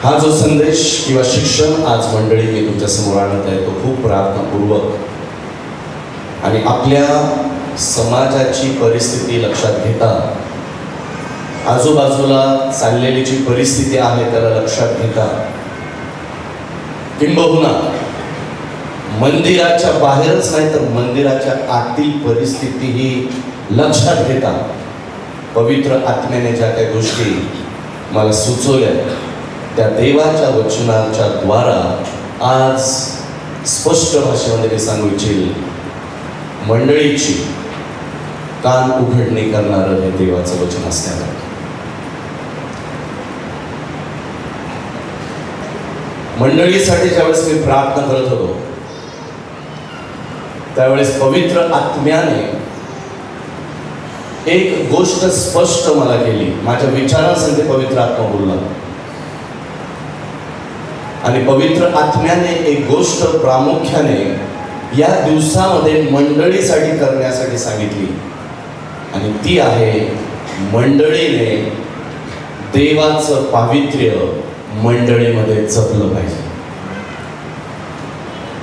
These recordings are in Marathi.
हा जो संदेश किंवा शिक्षण आज मंडळी मी तुमच्या समोर आणत आहे तो खूप प्रार्थनापूर्वक आणि आपल्या समाजाची परिस्थिती लक्षात घेता, आजूबाजूला चाललेली जी परिस्थिती आहे त्याला लक्षात घेता, किंबहुना मंदिराच्या बाहेरच नाही तर मंदिराच्या आतील परिस्थिती ही लक्षात घेता पवित्र आत्म्याने ज्या काही गोष्टी मला सुचवल्या त्या देवाच्या वचनाच्या द्वारा आज स्पष्ट भाषेमध्ये मी सांगू इच्छेल, मंडळीची कान उघडणी करणारं हे देवाचं वचन असणार. मंडळीसाठी ज्यावेळेस मी प्रार्थना करत होतो त्यावेळेस पवित्र आत्म्याने एक गोष्ट स्पष्ट मला केली. माझ्या विचारांसाठी पवित्र आत्मा बोलला आणि पवित्र आत्म्याने एक गोष्ट प्रामुख्याने या दिवसामध्ये मंडळीसाठी करण्यासाठी सांगितली आणि ती आहे, मंडळीने देवाचं पावित्र्य मंडळीमध्ये जपलं पाहिजे.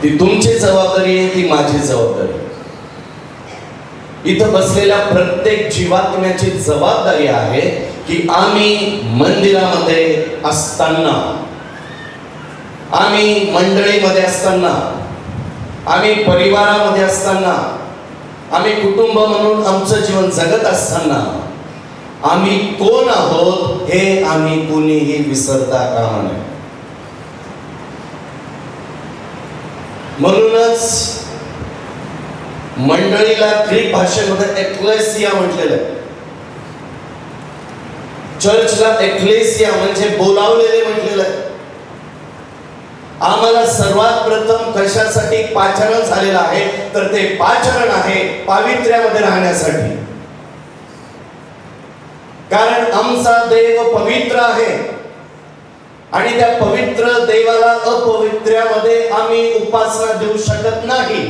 ती तुमची जबाबदारी आहे, ती माझी जबाबदारी. इथं बसलेल्या प्रत्येक जीवात्म्याची जबाबदारी आहे की आम्ही मंदिरामध्ये असताना, आम्ही मंडळीमध्ये असताना, आम्ही परिवारामध्ये असताना, आम्ही कुटुंब म्हणून आमचं जीवन जगत असताना आम्ही कोण आहोत हे आम्ही कोणीही विसरता कामा नये. म्हणूनच मंडळीला ग्रीक भाषेमध्ये एक्लेसिया म्हटलेलं आहे. चर्चला एक्लेसिया म्हणजे बोलावलेले म्हटलेलं आहे. आम्हाला सर्वात प्रथम कशासाठी पाचारण झालेलं आहे तर ते पाचारण आहे पावित्र्यामध्ये राहण्यासाठी. कारण आमचा देव पवित्र आहे आणि त्या पवित्र देवाला अपवित्र्यामध्ये आम्ही उपासना देऊ शकत नाही.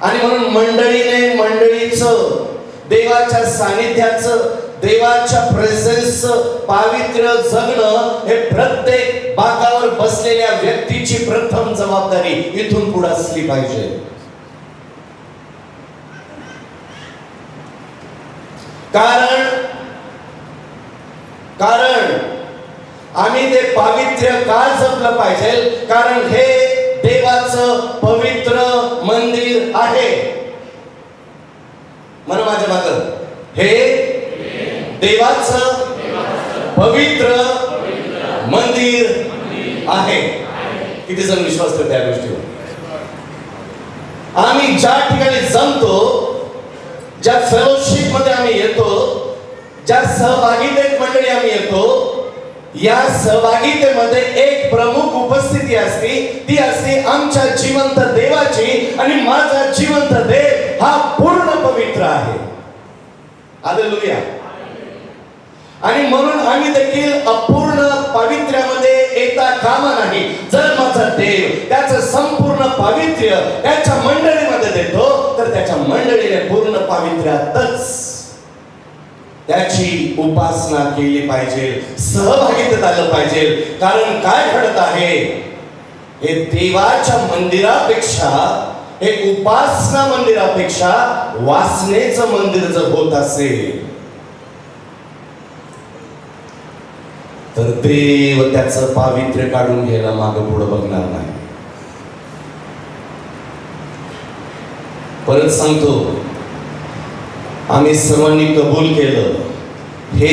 आणि म्हणून मंडळीने मंडळीचं, देवाच्या सानिध्याचं, देवाच्या प्रेझेन्सचं पावित्र्य जगणं हे प्रत्येक बाकावर बसलेल्या व्यक्तीची प्रथम जबाबदारी इथून पुढे असली पाहिजे. कारण आम्ही ते पावित्र्य का जपलं पाहिजे? कारण हे देवाचं पवित्र मंदिर आहे. म्हणून माझ्या मागं हे देवाचं पवित्र मंदिर आहे. किती जण विश्वास करतो त्या गोष्टीवर? आम्ही ज्या ठिकाणी जमतो, ज्या फेलोशिप मध्ये आम्ही येतो, ज्या सहभागितेत मंडळी आम्ही येतो, या सहभागितेमध्ये एक प्रमुख उपस्थिती असते, ती असते आमच्या जिवंत देवाची. आणि माझा जिवंत देव हा पूर्ण पवित्र आहे. हालेलुया. आणि म्हणून आम्ही देखील अपूर्ण पावित्र्यामध्ये येता कामा नाही. जर माझा देव त्याचं संपूर्ण पावित्र्य त्याच्या मंडळीमध्ये देतो तर त्याच्या मंडळीने पूर्ण पावित्र्यातच त्याची उपासना केली पाहिजे, सहभागित झालं पाहिजे. कारण काय घडत आहे, हे देवाच्या मंदिरापेक्षा, हे उपासना मंदिरापेक्षा वासनेचं मंदिर जर होत असेल तर देव त्याचं पावित्र्य काढून घ्यायला मागं पुढं बघणार नाही. परत सांगतो, आम्ही सर्वांनी कबूल केलं हे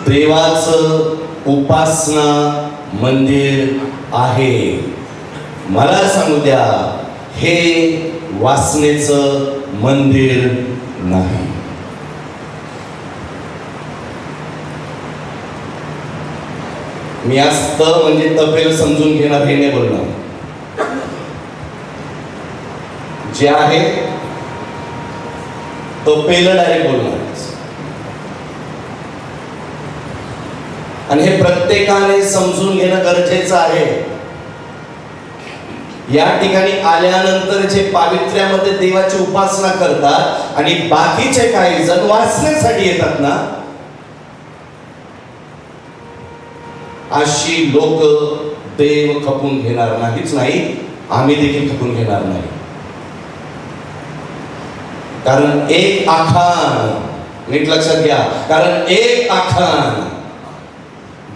देवाचं उपासना मंदिर आहे. मला सांगू द्या, हे वासनेचं मंदिर नाही. मी आज म्हणजे तपेल समजून घेणार हे नाही बोलणार. जे आहे तो पेल डायरेक्ट बोलणार. आणि हे प्रत्येकाने समजून घेणं गरजेचं आहे. या ठिकाणी आल्यानंतर जे पावित्र्यामध्ये देवाची उपासना करतात आणि बाकीचे काही जण वाचण्यासाठी येतात ना, अशी लोक देव खपून घेणार नाहीच नाही, आम्ही देखील खपून घेणार नाही. कारण एक आखान, नीट लक्षात घ्या, कारण एक आखान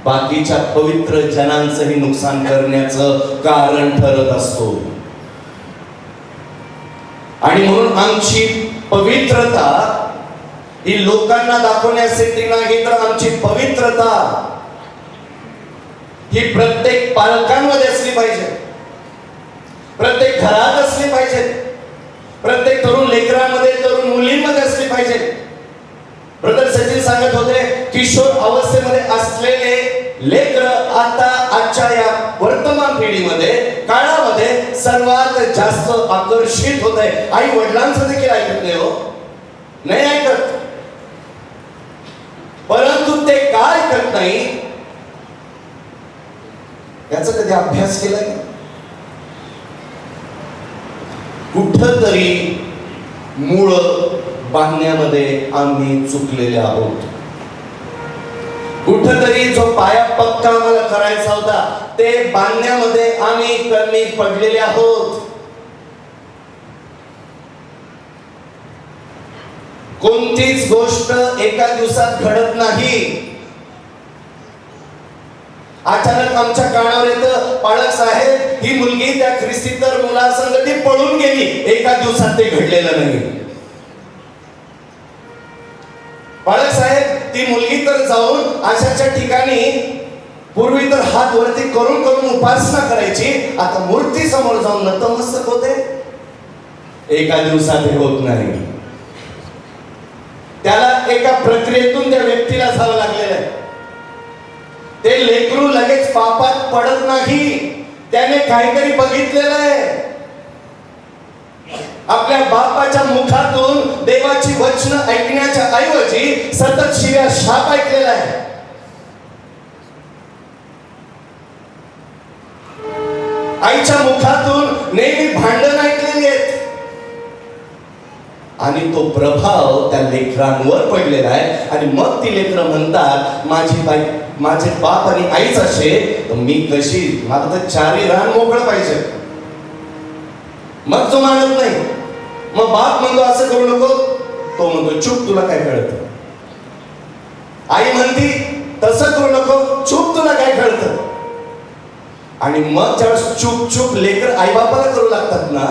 बाकीच्या पवित्र जनांचंही नुकसान करण्याचं कारण ठरत असतो. आणि म्हणून आमची पवित्रता ही लोकांना दाखवण्यासाठी नाही, तर आमची पवित्रता ही प्रत्येक पालकांमध्ये असली पाहिजे, प्रत्येक घरात असली पाहिजे, प्रत्येक तरुण लेकरांमध्ये, तरुण मुलींमध्ये असली पाहिजे. ब्रदर सचिन सांगत होते, किशोर अवस्थेमध्ये असलेले लेकर आता आजच्या या वर्तमान पिढीमध्ये, काळामध्ये सर्वात जास्त आकर्षित होत आहे. आई वडिलांचं देखील ऐकत नाही, हो, नाही ऐकत. परंतु ते का ऐकत नाही याचा कधी अभ्यास केलाय? कुठंतरी मूळ बांधण्यामध्ये आम्ही चुकलेले आहोत. कुठंतरी जो पाया पक्का आम्हाला करायचा होता ते बांधण्यामध्ये आम्ही कमी पडलेले आहोत. कोणतीच गोष्ट एका दिवसात घडत नाही. अचानक आमच्या कानावर येतं, पाळक साहेब, ही मुलगी त्या ख्रिस्तीतर मुलासंगती पळून गेली. एका दिवसात ते घडलेलं नाही. पाळक साहेब, ती मुलगी तर जाऊन अशाच्या ठिकाणी पूर्वी तर हात वरती करून करून उपासना करायची, आता मूर्ती समोर जाऊन नतमस्तक होते. एका दिवसात हे होत नाही. त्याला एका प्रक्रियेतून त्या व्यक्तीला जावं लागलेलं आहे. ते लेकरू लगेच पापात पडत नाही, त्याने काहीतरी बघितलेलं आहे. आपल्या बापाच्या मुखातून देवाची वचनं ऐकण्याच्या ऐवजी सतत शिव्या शाप ऐकलेला आहे. आईच्या मुखातून नेहमी भांडण ऐकलेली आहेत. आणि तो प्रभाव त्या लेकरांवर पडलेला आहे. आणि मग ती लेकरं म्हणतात, माझे बाप आणि आईच असे तर मी कशी, मला तर चारी रान मोकळं पाहिजे. मग जो मानत नाही, मग बाप म्हणतो असं करू नको, तो म्हणतो चूप, तुला काय कळतं. आई म्हणती तसं करू नको, चूप, तुला काय कळतं. आणि मग ज्यावेळेस चूप चूप लेकर आई बापाला करू लागतात ना,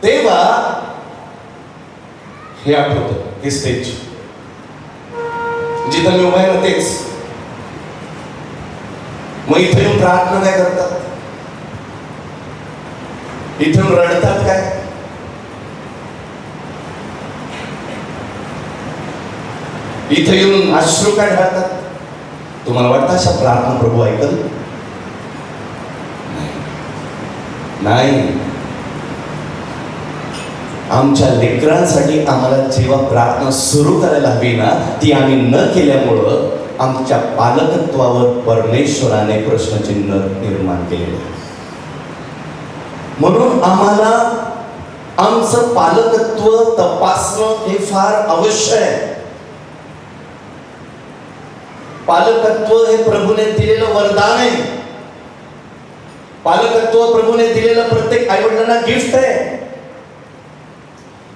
तेव्हा हे आठवतं, हे स्टेज जिथं मी उभा आहे ना तेच. मग इथे येऊन प्रार्थना काय करतात, इथून रडतात काय, इथे येऊन अश्रू काय ढाळतात. तुम्हाला वाटतं अशा प्रार्थना प्रभू ऐकल? नाही. आमच्या लेकरांसाठी आम्हाला जेव्हा प्रार्थना सुरू करायला हवी ना, ती आम्ही न केल्यामुळं आमच्या पालकत्वावर परमेश्वराने प्रश्नचिन्ह निर्माण केलेले. म्हणून आम्हाला आमचं पालकत्व तपासणं हे फार आवश्यक आहे. पालकत्व हे प्रभूने दिलेलं वरदान आहे. पालकत्व प्रभूने दिलेलं प्रत्येक आईवडिलांना गिफ्ट आहे.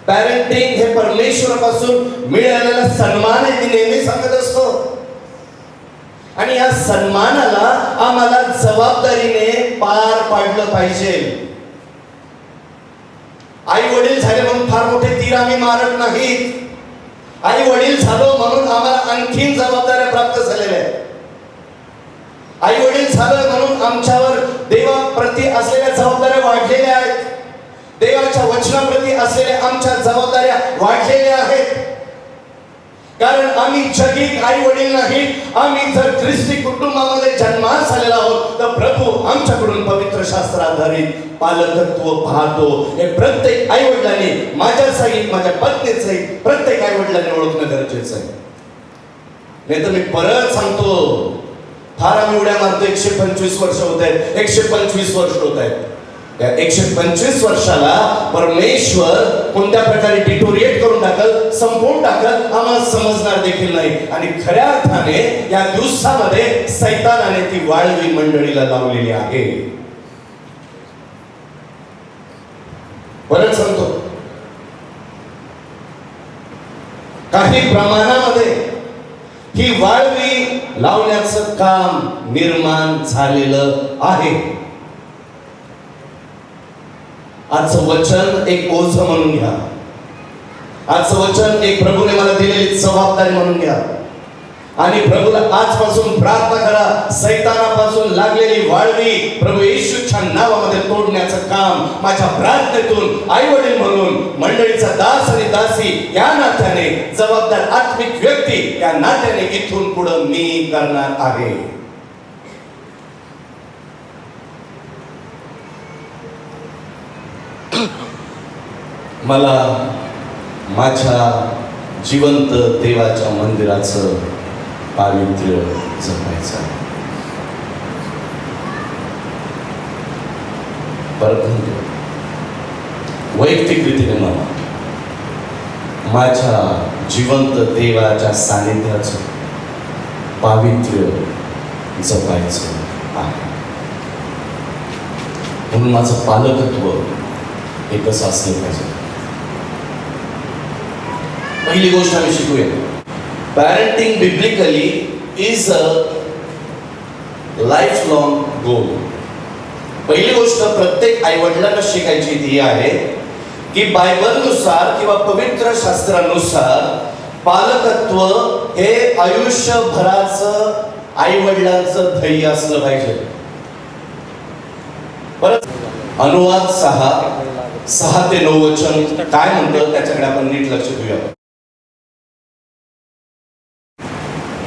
पॅरेंटिंग हे परमेश्वरापासून मिळालेला सन्मान आहे, मी नेहमी सांगत असतो. आणि या सन्मानाला आम्हाला जबाबदारीने पार पाडलं पाहिजे. आई वडील झाले म्हणून फार मोठे तीर आम्ही मारत नाहीत. आई वडील झालो म्हणून आम्हाला आणखीन जबाबदाऱ्या प्राप्त झालेल्या आहेत. आई वडील झालं म्हणून आमच्यावर देवाप्रती असलेल्या जबाबदाऱ्या वाढलेल्या आहेत. देवाच्या वचनाप्रती असलेल्या आमच्या जबाबदाऱ्या वाढलेल्या आहेत. कारण आम्ही जगी आई वडील नाही. आम्ही जर ख्रिस्ती कुटुंबामध्ये जन्मास आलेला आहोत तर प्रभू आमच्याकडून पवित्र शास्त्राधारित पालकत्व पाहतो. हे प्रत्येक आई वडिलांनी, माझ्या सहित, माझ्या पत्नी सहित प्रत्येक आई वडिलांनी ओळखणं गरजेचं आहे. नाही तर मी परत सांगतो, फार आम्ही उड्या मारतो. 125 वर्ष होत आहेत, 125 वर्ष होत आहेत. त्या 125 वर्षाला परमेश्वर कोणत्या प्रकारे डिटोरिएट करून टाकल, संपवून टाकल, आम्हाला समजणार देखील नाही. आणि खऱ्या अर्थाने या दिवसामध्ये सैतानाने ती वाळवी मंडळीला लावलेली आहे. परत सांगतो, काही प्रमाणामध्ये ही वाळवी लावण्याचं काम निर्माण झालेलं आहे. आजचं वचन एक ओझ म्हणून घ्या. आजचं वचन एक प्रभूने मला दिलेली जबाबदारी म्हणून घ्या. आणि प्रभूला आजपासून प्रार्थना करा, सैतानापासून लागलेली वाळवी प्रभू येशूच्या नावामध्ये तोडण्याचं काम माझ्या प्रार्थनेतून आई वडील म्हणून, मंडळीचा दास आणि दासी या नात्याने, जबाबदार आत्मिक व्यक्ती या नात्याने इथून पुढे मी करणार आहे. मला माझ्या जिवंत देवाच्या मंदिराचं पावित्र्य जपायचं आहे. परत वैयक्तिक रीतीने मला माझ्या जिवंत देवाच्या सानिध्याचं पावित्र्य जपायचं आहे. म्हणून माझं पालकत्व हे कसं असलं पाहिजे. पहिली गोष्ट आम्ही शिकूया, parenting biblically is a life long goal. पहिली गोष्ट प्रत्येक आई वडिलांना शिकायची ती आहे की बायबलनुसार किंवा पवित्र शास्त्रानुसार पालकत्व हे आयुष्यभराचं आई वडिलांचं ध्येय असलं पाहिजे. परत अनुवाद 6 ते 9 वचन काय म्हणतं त्याच्याकडे आपण नीट लक्ष देऊया.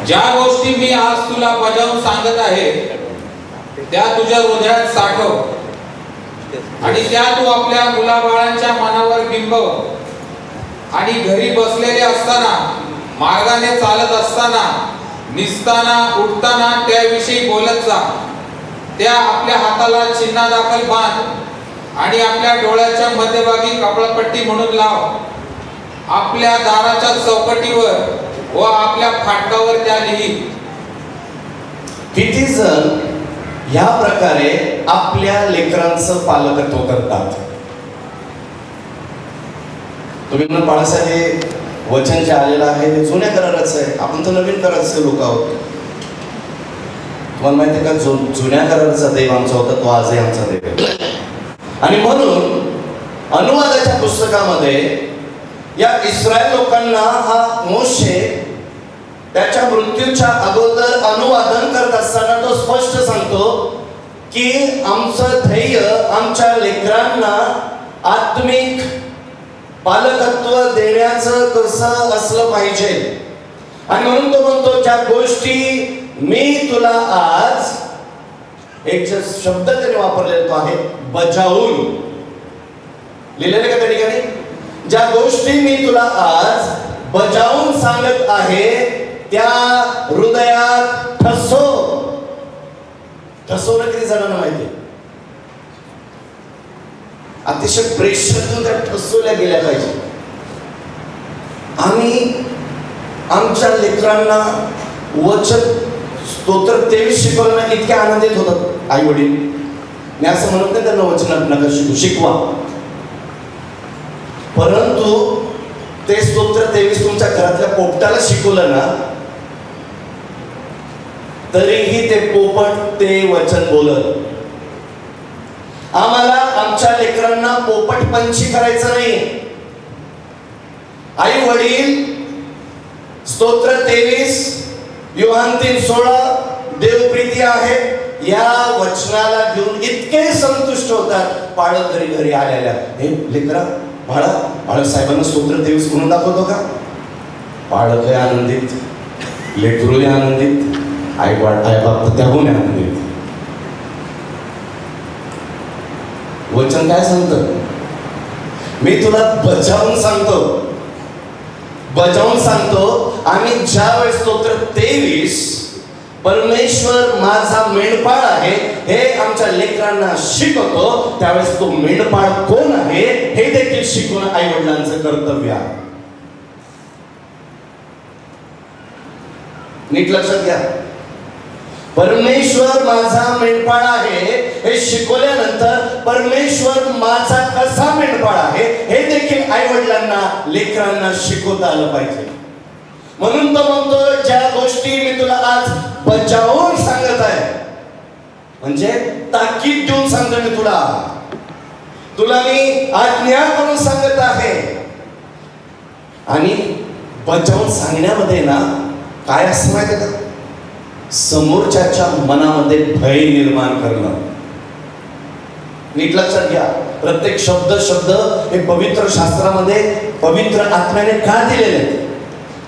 ज्या गोष्टी मी आज तुला बजावून सांगत आहे त्या तुझ्या हृदयात साठव आणि त्या तू आपल्या मुलाबाळांच्या मनावर बिंबव. आणि घरी बसलेले असताना, मार्गाने चालत असताना, निसताना, उठताना त्याविषयी बोलत जा. त्या आपल्या हाताला चिन्हादाखल बांध आणि आपल्या डोळ्याच्या मध्यभागी कपाळपट्टी म्हणून लाव. आपल्या दाराच्या चौकटीवर व आपल्या फाटकावर त्या लिही. किती जण ह्या प्रकारे आपल्या लेकरांचं पालकत्व करतात. तुम्ही म्हणून बाळासाहेब हे वचन जे आलेलं आहे ते जुन्या कराराचं आहे, आपण तर नवीन कराराचे लोक आहोत. तुम्हाला माहिती आहे का, जुन्या कराराचा देव आमचा होता तो आजही आमचा देव आहे. आणि म्हणून अनुवादाच्या पुस्तकामध्ये या इस्रायल लोकांना हा मोशे त्याच्या मृत्यूच्या अगोदर अनुवादन करत असताना तो स्पष्ट सांगतो की आमचं ध्येय आमच्या लेकरांना आत्मिक पालकत्व देण्याचं कसं असलं पाहिजे. आणि म्हणून तो म्हणतो, ज्या गोष्टी मी तुला आज, एक शब्द त्याने वापरलेला तो आहे बजावून, लिहिलेले का त्या ठिकाणी, ज्या गोष्टी मी तुला आज बजावून सांगत आहे त्या हृदयात ठसवणं किती जणांना माहिती आहे. अतिशय प्रेशरतून त्या ठसवल्या गेल्या पाहिजे. आम्ही आमच्या लेकरांना वचन स्तोत्र 23 शिकवताना इतके आनंदित होतात आई वडील. मी असं म्हणत नाही त्यांना वचनात नका शिकवा, परंतु ते स्तोत्र 23 तुमच्या घरातल्या पोपटाला शिकवलं ना तरीही ते पोपट ते वचन बोलत. आम्हाला आमच्या लेकरांना पोपटपंची करायचं नाही. आई वडील स्तोत्र 23, योहान 3:16 देवप्रीती आहे या वचनाला घेऊन इतके संतुष्ट होतात. पाळक घरी घरी आलेल्या, हे लेकरा बाळक साहेबांना स्तोत्र 23 म्हणून दाखवतो का. पाळक आनंदित, लेकरू आनंदित, आई बाप त्याहून आनंदित. वचन काय सांगतं, मी तुला बजावून सांगतो. आम्ही ज्या वेळेस स्तोत्र 23 परमेश्वर माझा मेंढपाळ आहे हे आमच्या लेकरांना शिकवतो, त्यावेळेस तो मेंढपाळ कोण आहे हे देखील शिकवणं आई वडिलांचं कर्तव्य आहे. नीट लक्षात घ्या. परमेश्वर माझा मेंढपाळ आहे हे शिकवल्यानंतर परमेश्वर माझा कसा मेंढपाळ आहे हे देखील आई वडिलांना लेकरांना शिकवता आलं पाहिजे. म्हणून तो म्हणतो ज्या गोष्टी मी तुला आज बचावून सांगत आहे, म्हणजे ताकीद देऊन सांगतो मी तुला मी आज्ञा करून सांगत आहे. आणि बचावून सांगण्यामध्ये ना काय असं माहिती का, समोरच्याच्या मनामध्ये भय निर्माण करणं. नीट लक्षात घ्या. प्रत्येक शब्द हे पवित्र शास्त्रामध्ये पवित्र आत्म्याने का दिलेले आहेत.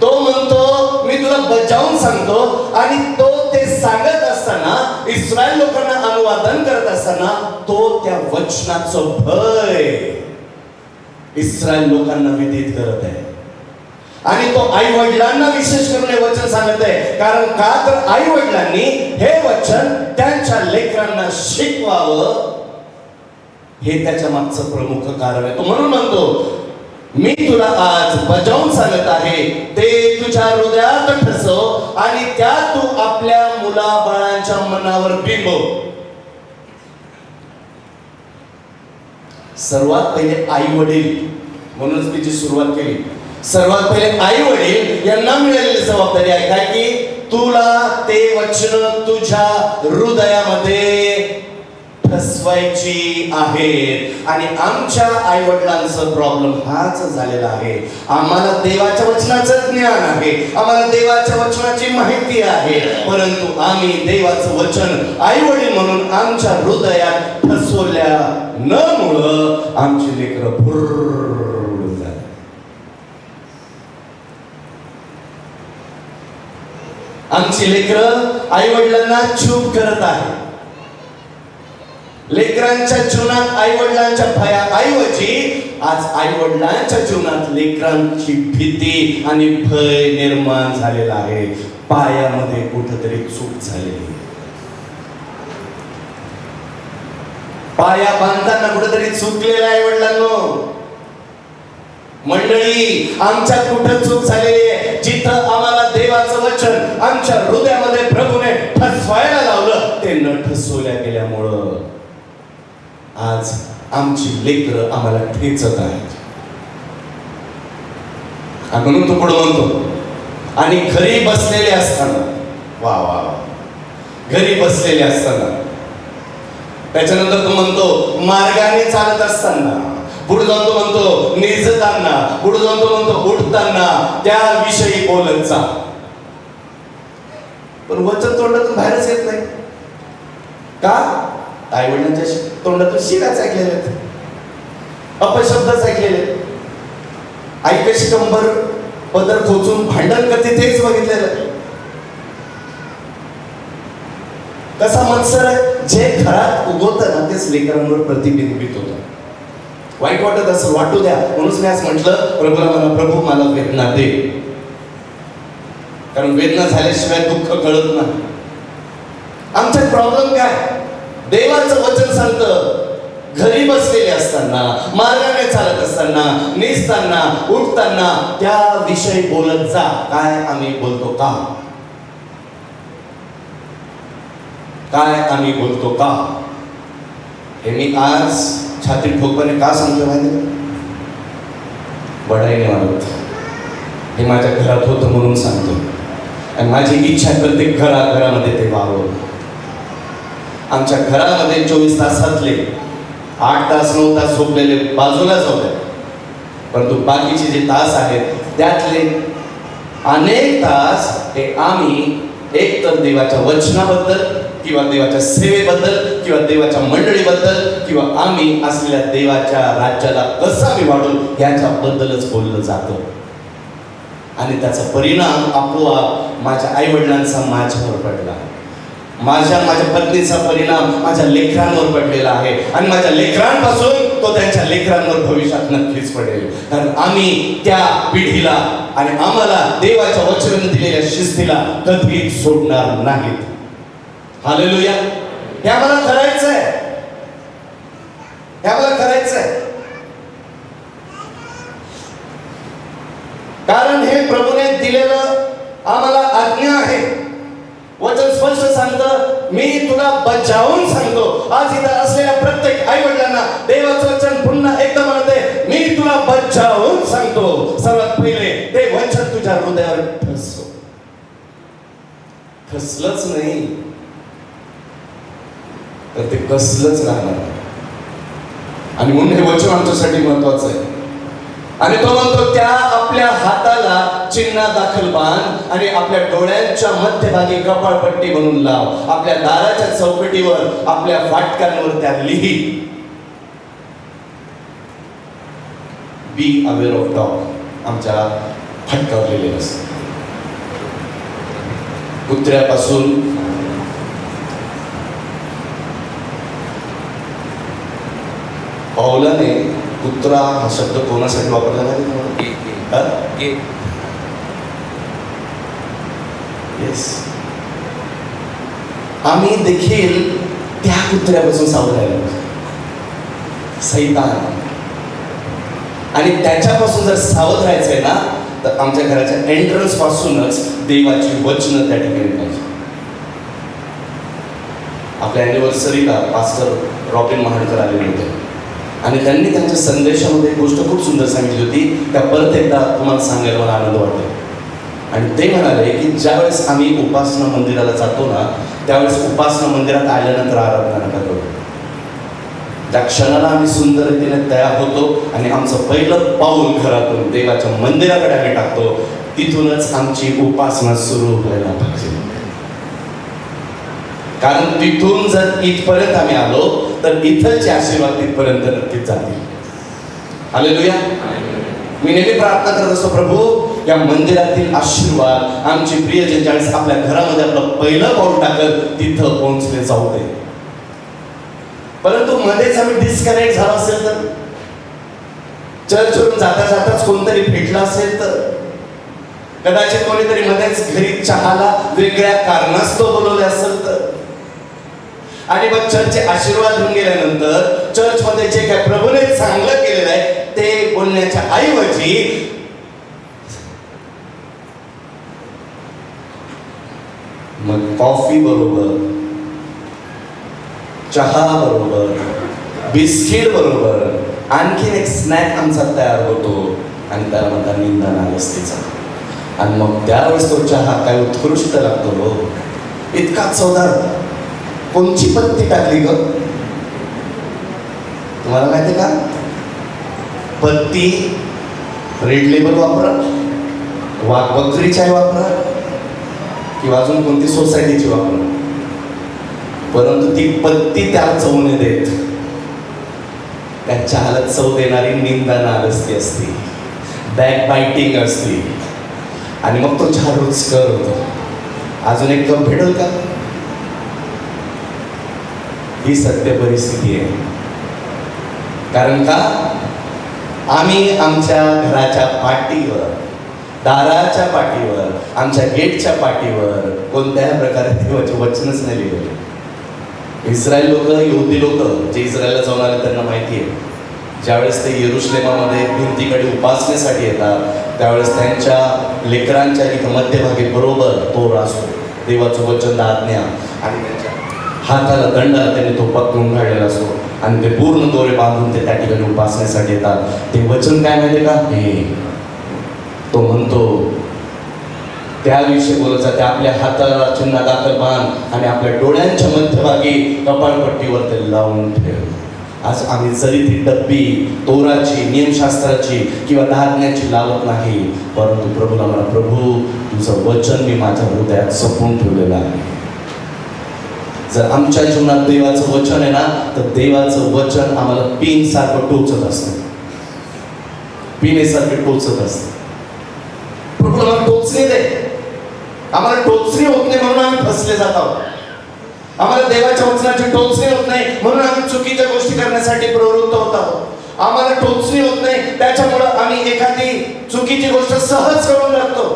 तो म्हणतो मी तुला बचावून सांगतो, आणि तो ते सांगत असताना इस्रायल लोकांना अनुवादन करत असताना तो त्या वचनाचं भय इस्रायल लोकांना विदित करत आहे. आणि तो आई वडिलांना विशेष करून हे वचन सांगत आहे, कारण का तर आई वडिलांनी हे वचन त्यांच्या लेकरांना शिकवावं हे त्याच्या मागचं प्रमुख कारण आहे. तो म्हणून म्हणतो मी तुला आज बजावून सांगत आहे, ते तुझ्या हृदयात ठसव आणि त्या तू आपल्या मुलाबाळांच्या मनावर बिंबव. सर्वात पहिले आई वडील, म्हणूनच मी जी सुरुवात केली, सर्वात पहिले आई वडील यांना मिळालेली जबाबदारी आहे काय की तुला ते वचन तुझ्या हृदयामध्ये ठसवायची आहेत. आणि आमच्या आई वडिलांचा प्रॉब्लेम हाच झालेला आहे. आम्हाला देवाच्या वचनाचं ज्ञान आहे, आम्हाला देवाच्या वचनाची माहिती आहे, परंतु आम्ही देवाचं वचन आई वडील म्हणून आमच्या हृदयात ठसवल्या न मुळे आमची लेकरं भुरळून झाली. आमची लेकरं आई वडिलांना चूप करत आहे. लेकरांच्या जीवनात आई वडिलांच्या भयाऐवजी आज आई वडिलांच्या जीवनात लेकरांची भीती आणि भय निर्माण झालेला आहे. पायामध्ये कुठेतरी चूक झालेली, पाया बांधताना कुठेतरी चुकलेला आई वडिलांनो. मंडळी आमच्यात कुठं चूक झालेली आहे, जिथं आम्हाला देवाचं वचन आमच्या हृदयामध्ये प्रभूने ठसवायला लावलं ते न ठसवल्या गेल्यामुळं आज आमची लेकरं आम्हाला ठेचत आहेत. म्हणून तो पुढे म्हणतो आणि घरी बसलेले असताना, वा वा वा, घरी बसलेले असताना, त्याच्यानंतर तो म्हणतो मार्गाने चालत असताना, पुढे जाऊन तो म्हणतो निजताना, पुढे जाऊन तो म्हणतो उठताना त्याविषयी बोलत जा. पण वचन तोंडातून बाहेरच येत नाही का? आई वडिलांच्या तोंडातून शिव्याच ऐकलेले आहेत, अपशब्दच ऐकलेले आहेत. आई कशी कंबर पदर खोचून भांडण करते तेच बघितलेलं. कसा मत्सर आहे, जे घरात उगवतं ना तेच लेकरांवर प्रतिबिंबित होतं. वाईट वाटत असं वाटू द्या, म्हणून मी आज म्हटलं प्रभू मला वेदना दे, कारण वेदना झाल्याशिवाय दुःख कळत नाही. आमचा प्रॉब्लेम काय? देवाचं वचन सांगतं घरी बसलेले असताना, मार्गाने चालत असताना, निजताना, उठताना त्याविषयी बोलत जा. काय आम्ही बोलतो का? काय आम्ही बोलतो का? हे मी आज छाती ठोकपणे का सांगतो माहिती? बढाईने वाढत हे माझ्या घरात होतं म्हणून सांगतो, आणि माझी इच्छा प्रत्येक घरामध्ये ते व्हावं. आमच्या घरामध्ये 24 तासातले 8 तास 9 तास झोपलेले बाजूला जाऊ द्या, परंतु बाकीचे जे तास आहेत त्यातले अनेक तास हे आम्ही एक तर देवाच्या वचनाबद्दल किंवा देवाच्या सेवेबद्दल किंवा देवाच्या मंडळीबद्दल किंवा आम्ही असलेल्या देवाच्या राज्याला कसं आम्ही वाढू याच्याबद्दलच बोललं जातं. आणि त्याचा परिणाम आपोआप माझ्या आई वडिलांचा माझ्यावर पडला, माझ्या पत्नीचा परिणाम माझ्या लेकरांवर पडलेला आहे, आणि माझ्या लेकरांपासून तो त्यांच्या लेकरांवर भविष्यात नक्कीच पडेल. कारण आम्ही त्या पिढीला आणि आम्हाला देवाच्या वचनाने दिलेल्या शिस्तीला कधीच सोडणार नाहीत. हालेलुया. हे आम्हाला करायचं आहे, हे आम्हाला करायचं आहे. कारण हे प्रभूने दिलेलं आम्हाला आज्ञा आहे. वचन स्पष्ट सांगतं, मी तुला बजावून सांगतो. आज इथं असलेल्या प्रत्येक आई वडिलांना देवाचं वचन पुन्हा एकदा म्हणते, मी तुला बजावून सांगतो. सर्वात पहिले ते वचन तुझ्या हृदयावर ठसव. ठसलंच नाही तर ते कसलंच राहणार. आणि म्हणून हे वचन आमच्यासाठी महत्वाचं आहे. आणि तो म्हणतो, त्या आपल्या हाताला चिन्ह दाखल बांध आणि आपल्या डोळ्यांच्या मध्यभागी कपाळपट्टी म्हणून लाव. आपल्या दाराच्या चौकटीवर, आपल्या फाटकांवर त्या लिही. बी अवेअर ऑफ डॉग आमच्या फाटकावर लिहिलेलं असतं. कुत्र्यापासून पावलाने कुत्रा हा शब्द कोणासाठी वापरला नाही? येस, आम्ही देखील त्या कुत्र्यापासून सावध राहिलो. सैतान. आणि त्याच्यापासून जर सावध राहायचंय ना, तर आमच्या घराच्या एंट्रन्स पासूनच देवाची वचनं त्या ठिकाणी पाहिजे. आपल्या अॅनिव्हर्सरीला पास्टर रॉबिन महाडकर आलेले होते आणि त्यांनी त्यांच्या संदेशामध्ये एक गोष्ट खूप सुंदर सांगितली होती. त्या परत एकदा तुम्हाला सांगायला मला आनंद वाटतो. आणि ते म्हणाले की ज्यावेळेस आम्ही उपासना मंदिराला जातो ना, त्यावेळेस उपासना मंदिरात आल्यानंतर आराधना नका करू. त्या क्षणाला आम्ही सुंदर रीतीने तयार होतो आणि आमचं पहिलं पाऊल घरातून देवाच्या मंदिराकडे आम्ही टाकतो. तिथूनच आमची उपासना सुरू व्हायला पाहिजे. कारण तिथून जर इथपर्यंत आम्ही आलो तर इथलचे आशीर्वाद तिथपर्यंत नक्कीच जातील. हालेलुया. मी नेहमी प्रार्थना करत असतो, प्रभू या मंदिरातील आशीर्वाद आमची प्रियजन ज्यावेळेस आपल्या घरामध्ये आपलं पहिलं पाऊल टाकत तिथं पोहोचले जाऊ दे. परंतु मध्येच आम्ही डिस्कनेक्ट झालो असेल तर, चर्चवरून जाता जाताच कोणतरी भेटला असेल तर, कदाचित कोणीतरी मध्येच घरी चहाला वेगळ्या कारणास्तव बोलवले असेल तर, आणि मग चर्चचे आशीर्वाद घेऊन गेल्यानंतर चर्चमध्ये जे काय प्रभूने चांगलं केलेलं आहे ते बोलण्याच्या ऐवजी मग कॉफी बरोबर, चहा बरोबर, बिस्किट बरोबर आणखीन एक स्नॅक आमचा तयार होतो आणि त्याला म्हणतात निंदा नालस्तीचा. आणि मग त्यावेळेस तो चहा काय उत्कृष्ट लागतो हो, इतका चवदार. कोणची पत्ती टाकली ग तुम्हाला माहिती का? पत्ती रेड लेबल वापरा, बकरी चाय वापरा किंवा अजून कोणती सोसायटीची वापरा, परंतु ती पत्ती त्याला चव नाही देत. त्या चहाला चव देणारी निंदा नालस्ती असते, बॅक बाईटिंग असते. आणि मग तो चहा रुचकर होतो. अजून एक कप भेटेल का? ही सत्य परिस्थिती आहे. कारण का आम्ही आमच्या घराच्या पाठीवर, दाराच्या पाठीवर, आमच्या गेटच्या पाठीवर कोणत्याही प्रकारे देवाचे वचनच नाही लिहिलेले. इस्रायल लोक, यहुदी लोक जे इस्रायलला जाऊन आले त्यांना माहिती आहे, ज्यावेळेस ते यरुशलेमामध्ये भिंतीकडे उपासनेसाठी येतात त्यावेळेस त्यांच्या लेकरांच्या इथं मध्यभागी बरोबर तोरा असतो, देवाचं वचन, आज्ञा, आणि त्यांच्या हाताला दंडाला त्यांनी तो पकडून काढलेला असतो आणि ते पूर्ण दोरे बांधून ते त्या ठिकाणी उपासनेसाठी येतात. ते वचन काय माहिती का? हे तो म्हणतो त्याविषयी बोलायचा, त्या आपल्या हाताला चिन्ह दाखल बांध आणि आपल्या डोळ्यांच्या मध्यभागी कपाळपट्टीवर ते लावून ठेव. आज आम्ही जरी ती डब्बी तोराची, नियमशास्त्राची किंवा आज्ञाची लावत नाही, परंतु प्रभूला म्हणा, प्रभू तुझं वचन मी माझ्या हृदयात जपून ठेवलेलं आहे. जर आमच्या जीवनात देवाचं वचन आहे ना, तर देवाचं वचन आम्हाला पिन सारखं टोचत असतं, पिनेसारखे टोचत असतं. प्रभूला आम्हाला टोचणे दे. आम्हाला टोचणी होत नाही म्हणून आम्ही फसले जात आहोत. आम्हाला देवाच्या वचनाची टोचणी होत नाही म्हणून आम्ही चुकीच्या गोष्टी करण्यासाठी प्रवृत्त होत आहोत. आम्हाला टोचणी होत नाही त्याच्यामुळं आम्ही एखादी चुकीची गोष्ट सहज करून जातो.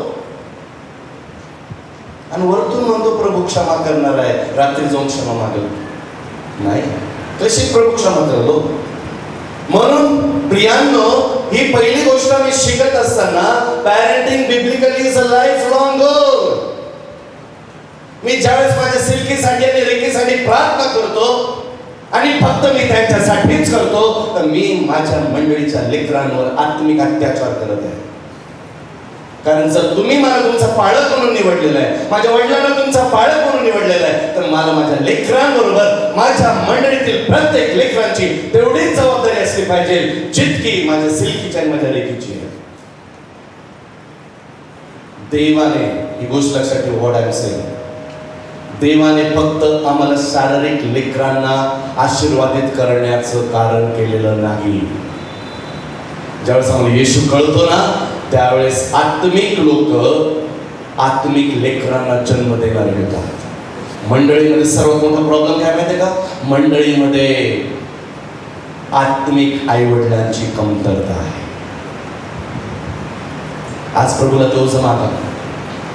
आणि वरतून म्हणतो प्रभू क्षमा करणार आहे, रात्री जाऊन क्षमा मागेल. नाही, कशी प्रभू क्षमा करतो? म्हणून प्रियांनो, ही पहिली गोष्ट मी शिकत असताना, parenting biblically is a life long goal. मी ज्यावेळेस माझ्या सिल्कीसाठी आणि रेकीसाठी प्रार्थना करतो आणि फक्त मी त्यांच्यासाठीच करतो, तर मी माझ्या मंडळीच्या लेकरांवर आत्मिक अत्याचार करत आहे. कारण जर तुम्ही मला तुमचा पाळक म्हणून निवडलेला आहे, माझ्या वडिलांना तुमचा पाळक म्हणून निवडलेला आहे, तर मला माझ्या लेकरांबरोबर माझ्या मंडळीतील प्रत्येक लेकरांची तेवढीच जबाबदारी असली पाहिजे जितकी माझ्या सिल्कीची आणि माझ्या रेकीची आहे. देवाने ही गोष्ट लक्षात ठेव. व्हॉट आय एम सेइंग, देवाने फक्त आम्हाला शारीरिक लेकरांना आशीर्वादित करण्याचं कारण केलेलं नाही. ज्यावेळेस आम्हाला येशू कळतो ना, त्यावेळेस आत्मिक लोक आत्मिक लेकरांना जन्म देणार येतात. मंडळीमध्ये सर्वात मोठा प्रॉब्लेम काय माहिती का? मंडळीमध्ये आत्मिक आईवडिलांची कमतरता आहे. आज प्रभूला तोच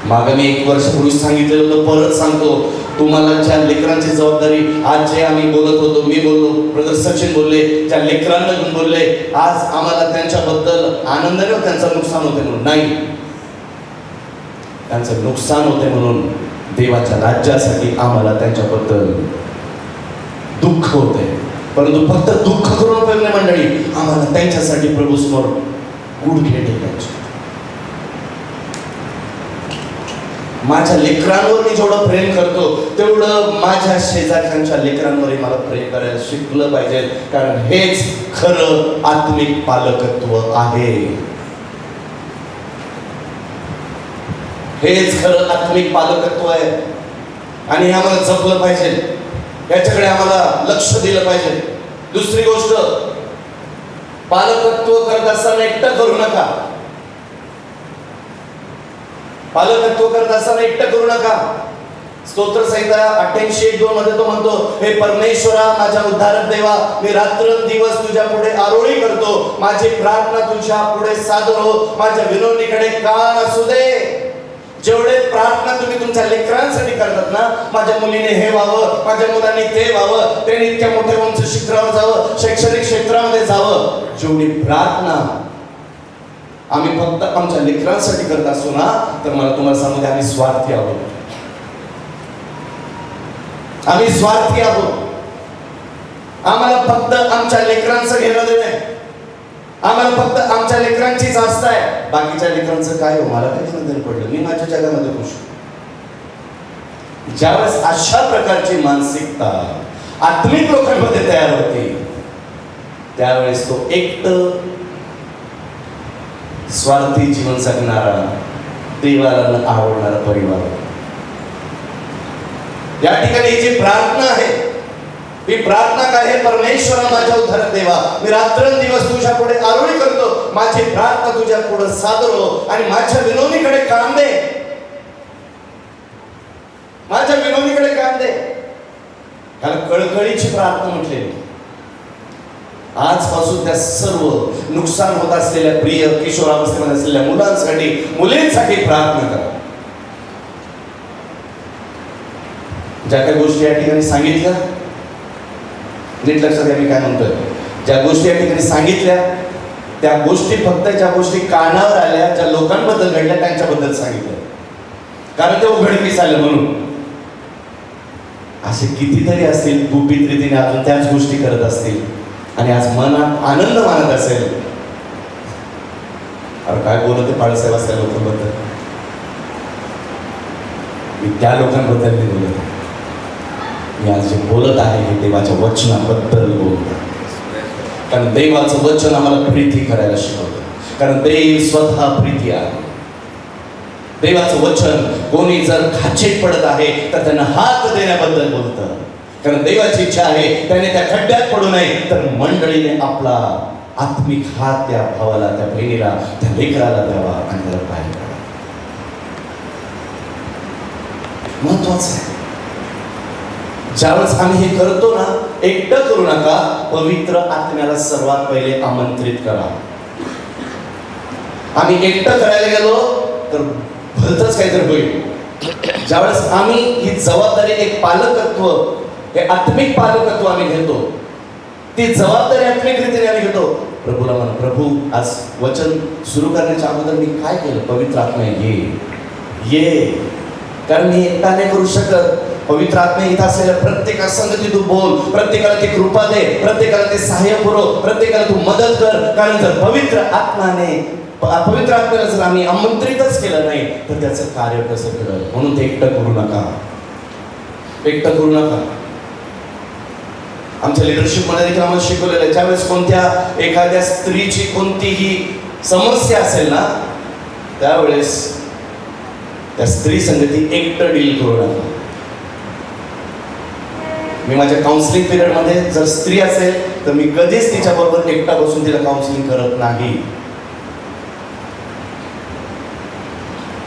मागं मी 1 वर्षापूर्वी सांगितलेलं होतं, परत सांगतो, तुम्हाला ज्या लेकरांची जबाबदारी, आज जे आम्ही बोलत होतो, मी बोललो, ब्रदर सचिन बोलले, ज्या लेकरांना घेऊन बोलले, आज आम्हाला त्यांच्याबद्दल आनंद नाही, त्यांचं नुकसान होते म्हणून नाही, त्यांचं नुकसान होते म्हणून देवाच्या राज्यासाठी आम्हाला त्यांच्याबद्दल दुःख होते. परंतु फक्त दुःख करून उपयोग नाही मंडळी, आम्हाला त्यांच्यासाठी प्रभू समोर गुडघे टेकायचे. माझ्या लेकरांवर मी जेवढं प्रेम करतो, तेवढं माझ्या शेजारच्या लेकरांवरही मला प्रेम करायला शिकलं पाहिजे. कारण हेच खरं आत्मिक पालकत्व आहे. हेच खरं आत्मिक पालकत्व आहे आणि हे आम्हाला जपलं पाहिजे, याच्याकडे आम्हाला लक्ष दिलं पाहिजे. दुसरी गोष्ट, पालकत्व करत असताना एकटं करू नका. पालकत्व करत असताना एकटं करू नका. स्तोत्र संहिता 88:2 मध्ये तो म्हणतो, हे परमेश्वरा माझ्या उद्धारक देवा, मी रात्रंदिवस तुझ्या पुढे आरोळी करतो, माझी प्रार्थना तुझ्या पुढे सादर हो, माझ्या विनवणीकडे कान असू दे. जेवढे प्रार्थना तुम्ही तुमच्या लेकरांसाठी करतात ना, माझ्या मुलीने हे व्हावं, माझ्या मुलांनी ते व्हावं, त्यांनी इतक्या मोठ्या उंच शिखरावर जावं, शैक्षणिक क्षेत्रामध्ये जावं, जेवढी प्रार्थना आम्ही फक्त आमच्या लेकरांसाठी करत असतो ना, तर मला तुम्हाला सांगू द्या, आम्ही स्वार्थी आहोत. आम्ही स्वार्थी आहोत. आम्हाला फक्त आमच्या लेकरांचं घेणं देणं, आम्हाला फक्त आमच्या लेकरांचीच आस्था आहे. बाकीच्या लेकरांचं काय हो, मला काही घेणं देणं पडलं, मी माझ्या जगामध्ये खुश. ज्यावेळेस अशा प्रकारची मानसिकता आत्मिक लोकांमध्ये तयार होते, त्यावेळेस तो एकटं स्वार्थी जीवन जगणारा, देवाला न आवडणारा परिवार. या ठिकाणी ही जी प्रार्थना आहे, ही प्रार्थना काय आहे? परमेश्वरा माझ्या उद्धारक देवा, मी रात्रंदिवस तुझ्या पुढे आरोळी करतो, माझी प्रार्थना तुझ्या पुढे सादर हो आणि माझ्या विनवणीकडे कान दे. माझ्या विनवणीकडे कान दे. त्याला कळकळीची प्रार्थना म्हटलेली. आजपासून त्या सर्व नुकसान होत असलेल्या प्रिय किशोरावस्थेमध्ये असलेल्या मुलांसाठी, मुलींसाठी प्रार्थना करा. ज्या काही गोष्टी या ठिकाणी सांगितल्या, नीट लक्षात घ्या मी काय म्हणतोय. ज्या गोष्टी या ठिकाणी सांगितल्या, त्या गोष्टी फक्त ज्या गोष्टी कानावर आल्या, ज्या लोकांबद्दल घडल्या त्यांच्याबद्दल सांगितलं, कारण ते उघडकीस आलं म्हणून. असे कितीतरी असतील गुपित रीतीने अजून त्याच गोष्टी करत असतील आणि आज मनात आनंद मानत असेल. अरे काय बोलत बाळासाहेब असल्या लोकांबद्दल, मी त्या लोकांबद्दल नाही बोलत. मी आज जे बोलत आहे हे देवाच्या वचनाबद्दल बोलतो. कारण देवाचं वचन आम्हाला प्रीती करायला शिकवतं. कारण देव स्वतः प्रीती आहे. देवाचं वचन कोणी जर खाचेत पडत आहे तर त्यांना हात देण्याबद्दल बोलतं. कारण देवाची इच्छा आहे त्याने त्या खड्ड्यात पडू नये, तर मंडळीने आपला आत्मिक हात त्या भावाला, त्या बहिणीला, त्या लेकराला द्यावा आणि त्याला पाहिजे. महत्वाचं आहे. ज्यावेळेस आम्ही हे करतो ना, एकटं करू नका, पवित्र आत्म्याला सर्वात पहिले आमंत्रित करा. आम्ही एकटं करायला गेलो तर भलतंच काहीतरी होईल. ज्यावेळेस आम्ही ही जबाबदारी, एक पालकत्व, हे आत्मिक पालकत्व आम्ही घेतो, ती जबाबदारी आत्मिक रीतीने आम्ही घेतो. प्रभूला म्हणा, प्रभू आज वचन सुरू करण्याच्या अगोदर मी काय केलं? पवित्र आत्मा ये, कारण मी एकटा नाही करू शकत. पवित्र आत्मा इथं असलेल्या प्रत्येका संगती तू बोल, प्रत्येकाला ती कृपा दे, प्रत्येकाला ते सहाय्य पुरव, प्रत्येकाला तू मदत कर. कारण जर पवित्र आत्म्याला जर आम्ही आमंत्रितच केलं नाही तर त्याचं कार्य कसं केलं? म्हणून ते एकटं करू नका. आमच्या लिडरशिप मध्ये देखील आम्हाला शिकवलेलं आहे, ज्यावेळेस कोणत्या एखाद्या स्त्रीची कोणतीही समस्या असेल ना, त्यावेळेस त्या स्त्री संगती एकटं डील करू नका. मी माझ्या काउन्सिलिंग पिरियड मध्ये जर स्त्री असेल तर मी कधीच तिच्या बरोबर एकटा बसून तिला काउन्सिलिंग करत नाही.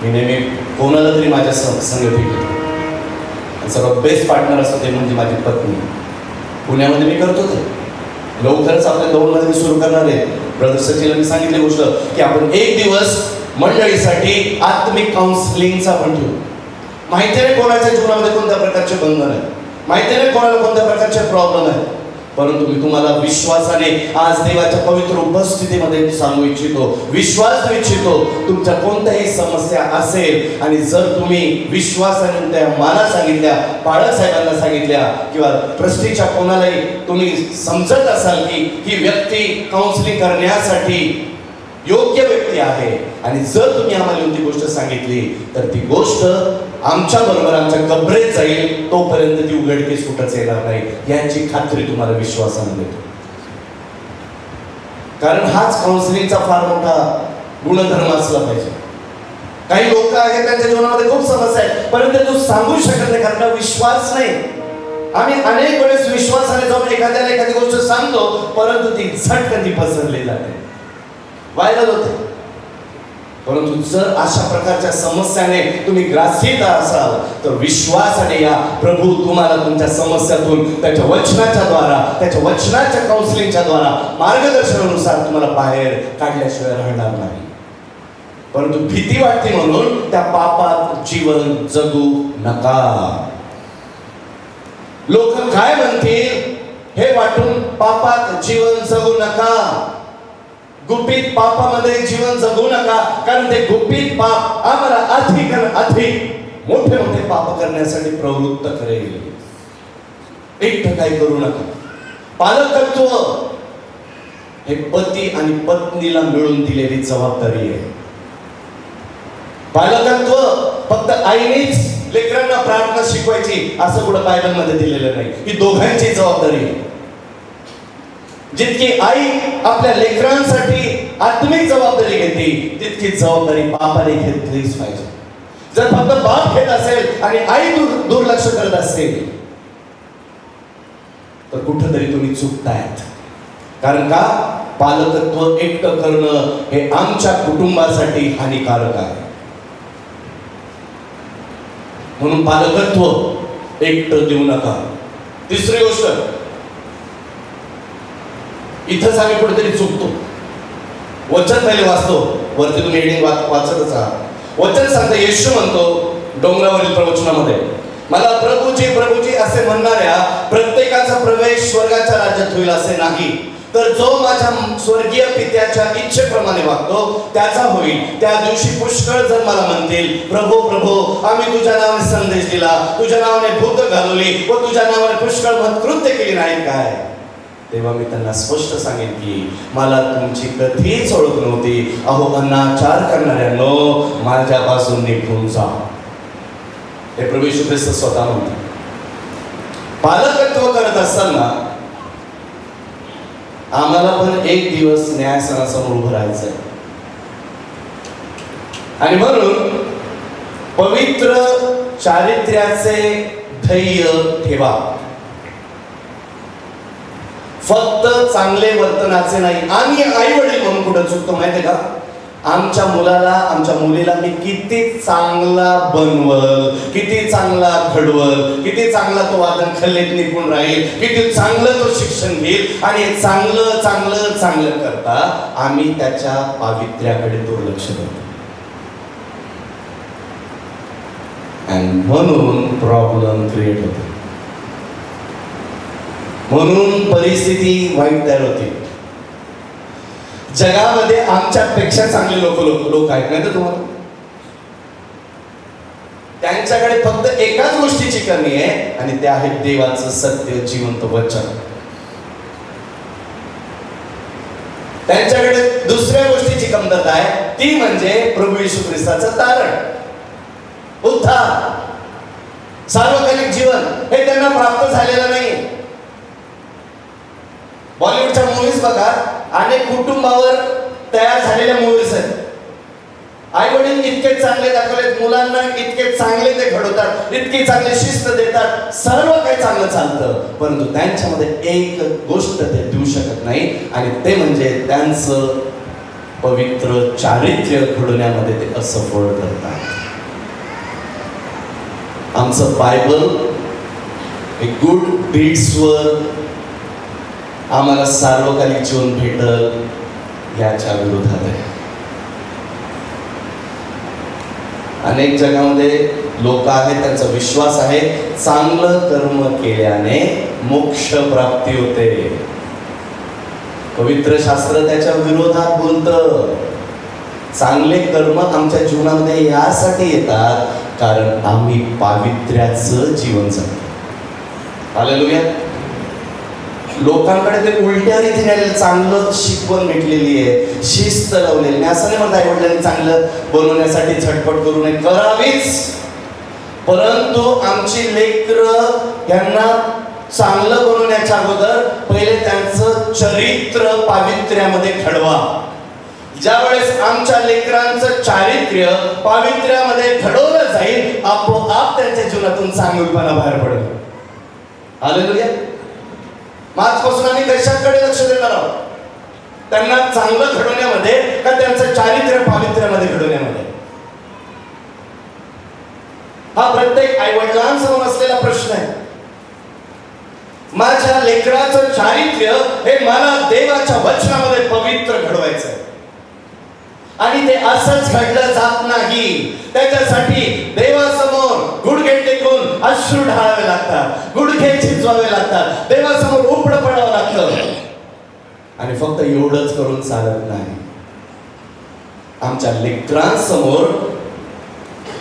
मी नेहमी कोणाला तरी माझ्या संगती घेतो. सर्वात बेस्ट पार्टनर असतो ते म्हणजे माझी पत्नी. पुण्यामध्ये मी करतो ते, लवकरच आपल्या 2 मध्ये मी सुरू करणार आहे. ब्रदर सचिनला मी सांगितली गोष्ट की आपण एक दिवस मंडळीसाठी आत्मिक काउन्सिलिंगचा पण ठेवू. माहिती नाही कोणाच्या जीवनामध्ये कोणत्या प्रकारचे बंधन आहे, माहिती नाही कोणाला कोणत्या प्रकारचे प्रॉब्लेम आहे, परंतु मी तुम्हाला विश्वासाने आज देवाच्या पवित्र उपस्थितीमध्ये सांगू इच्छितो, विश्वास देऊ इच्छितो. तुमच्या कोणत्याही समस्या असेल आणि जर तुम्ही विश्वासाने त्या मला सांगितल्या, बाळक साहेबांना सांगितल्या किंवा ट्रस्टीच्या कोणालाही तुम्ही समजत असाल की ही व्यक्ती काउन्सिलिंग करण्यासाठी योग्य व्यक्ती आहे, आणि जर तुम्ही आम्हाला ती गोष्ट सांगितली तर ती गोष्ट आमच्या बरोबर आमच्या कबरेत जाईल, तोपर्यंत ती उघडकीस कुठंच येणार नाही याची खात्री तुम्हाला विश्वासाने देतो. कारण हाच काउन्सिलिंगचा फार मोठा गुणधर्म असला पाहिजे. काही लोक आहेत त्यांच्या जीवनामध्ये खूप समस्या आहेत, परंतु तू सांगू शकत नाही कारण विश्वास नाही. आम्ही अनेक वेळेस विश्वासाने जाऊन एखाद्याला एखादी गोष्ट सांगतो, परंतु ती झटकन ती पसरली जाते, व्हायरल होते. परंतु जर अशा प्रकारच्या समस्याने तुम्ही ग्रासित असाल तर विश्वासाने या, प्रभू तुम्हाला तुमच्या समस्यातून त्याच्या वचनाच्या द्वारा, त्याच्या वचनाच्या काउन्सिलिंगच्या द्वारा, मार्गदर्शनानुसार तुम्हाला बाहेर काढल्याशिवाय राहणार नाही. परंतु भीती वाटते म्हणून त्या पापात जीवन जगू नका. लोक काय म्हणतील हे वाटून पापात जीवन जगू नका. गुपित पापामध्ये जीवन जगू नका, कारण ते गुपित पाप आम्हाला अधिक मोठे मोठे पाप करण्यासाठी प्रवृत्त करेल. एकटं काही करू नका. पालकत्व हे पती आणि पत्नीला मिळून दिलेली जबाबदारी आहे. पालकत्व फक्त आईनेच लेकरांना प्रार्थना शिकवायची असं कुठं बायबलमध्ये दिलेलं नाही. ही दोघांची जबाबदारी आहे. जितकी आई आपल्या लेकरांसाठी आत्मिक जबाबदारी घेते, तितकी जबाबदारी बापाने घेतलीच पाहिजे. जर फक्त बाप घेत असेल आणि आई दुर्लक्ष करत असेल तर कुठंतरी तुम्ही चुकतायत. कारण का? पालकत्व एकटं करणं हे आमच्या कुटुंबासाठी हानिकारक आहे. म्हणून पालकत्व एकटं देऊ नका. तिसरी गोष्ट, इथंच आम्ही कुठेतरी चुकतो. वचन पहिले वाचतो, वरती तुम्ही हेडिंग वाचतच राहा. वचन सांगतं, येशू म्हणतो डोंगरावरील प्रवचनामध्ये, मला प्रभूजी असे म्हणणाऱ्या प्रत्येकाचा प्रवेश स्वर्गाच्या राज्यात होईल असे नाही, तर जो माझ्या स्वर्गीय पित्याच्या इच्छेप्रमाणे वागतो त्याचा होईल. त्या दिवशी पुष्कळ जण मला म्हणतील, प्रभो आम्ही तुझ्या नावाने संदेश दिला, तुझ्या नावाने भूत घालवली व तुझ्या नावाने पुष्कळ कृत्य केली नाही काय? तेव्हा मी त्यांना स्पष्ट सांगेन की मला तुमची कधीच ओळख नव्हती. अहो अनाचार करणाऱ्यांनो, माझ्यापासून निघून जा. हे प्रभू येशू ख्रिस्त स्वतः म्हणतात. पालकत्व करत असताना आम्हाला पण एक दिवस न्यायासनासमोर उभं राहायचंय, आणि म्हणून पवित्र चारित्र्याचे धैर्य ठेवा. फक्त चांगले वर्तनाचे नाही. आम्ही आई वडील म्हणून कुठं चुकतो माहितीये का? आमच्या मुलाला, आमच्या मुलीला मी किती चांगला बनवल, किती चांगला घडवल, किती चांगला तो वादन खल्लेत निघून राहील, किती चांगलं तो शिक्षण घेईल, आणि चांगलं चांगलं चांगलं करता आम्ही त्याच्या पावित्र्याकडे दुर्लक्ष करतो. आणि म्हणून प्रॉब्लेम क्रिएट होते, म्हणून परिस्थिती वाईट तयार होते. जगामध्ये आमच्यापेक्षा चांगले लोक आहेत नाही तर तुम्हाला, त्यांच्याकडे फक्त एकाच गोष्टीची कमी आहे आणि ते आहे देवाचं सत्य जिवंत वचन. त्यांच्याकडे दुसऱ्या गोष्टीची कमतरता आहे, ती म्हणजे प्रभू येशू ख्रिस्ताचं तारण, उत्थान, सार्वकालिक जीवन हे त्यांना प्राप्त झालेलं नाही. बॉलिवूडच्या मूव्हीज बघा, अनेक कुटुंबावर तयार झालेल्या मूव्हीज आहेत. आई वडील इतके चांगले दाखवलेत, मुलांना इतके चांगले ते घडवतात, इतकी चांगली शिस्त देतात, सर्व काही चांगलं चालतं, परंतु त्यांच्यामध्ये एक गोष्ट ते देऊ शकत नाही आणि ते म्हणजे त्यांचं पवित्र चारित्र्य घडवण्यामध्ये ते असफळ ठरतात. आमचं बायबल हे गुड डीड्सवर आम्हाला सार्वकालिक जीवन भेटल याच्या विरोधात आहे. अनेक जगामध्ये लोक आहेत, त्यांचा विश्वास आहे चांगलं कर्म केल्याने मोक्ष प्राप्ती होते. पवित्र शास्त्र त्याच्या विरोधात बोलतं. चांगले कर्म आमच्या जीवनामध्ये यासाठी येतात कारण आम्ही पावित्र्याचं जीवन जगतो. हालेलुया. लोकांकडे ते उलट्या रीतीने चांगलं शिकवण भेटलेली आहे, शिस्त लावलेली नाही. असं नाही म्हणत आई वडिलांनी चांगलं बनवण्यासाठी झटपट करू नये, करावीच, परंतु आमची लेकरं यांना चांगलं बनवण्याच्या अगोदर पहिले त्यांचं चरित्र पावित्र्यामध्ये घडवा. ज्यावेळेस आमच्या लेकरांचं चारित्र्य पावित्र्यामध्ये घडवलं जाईल, आपोआप त्यांच्या जीवनातून चांगुलपणा बाहेर पडेल. हालेलुया. आजपासून आम्ही कशाकडे लक्ष देणार आहोत? त्यांना चांगलं घडवण्यामध्ये का त्यांचं चारित्र्य पावित्र्यामध्ये घडवण्यामध्ये? हा प्रत्येक आई वडिलांसमोर असलेला प्रश्न आहे. माझ्या लेकराचं चारित्र्य हे मला देवाच्या वचनामध्ये पवित्र घडवायचं आहे आणि ते असंच घडलं जात नाही. त्याच्यासाठी देवासमोर गुडघे टेकून अश्रू ढाळावे लागतात, गुडघे झिजवावे लागतात, देवासमोर उपड पडावं लागतं. आणि फक्त एवढंच करून चालत नाही. आमच्या लेकरांसमोर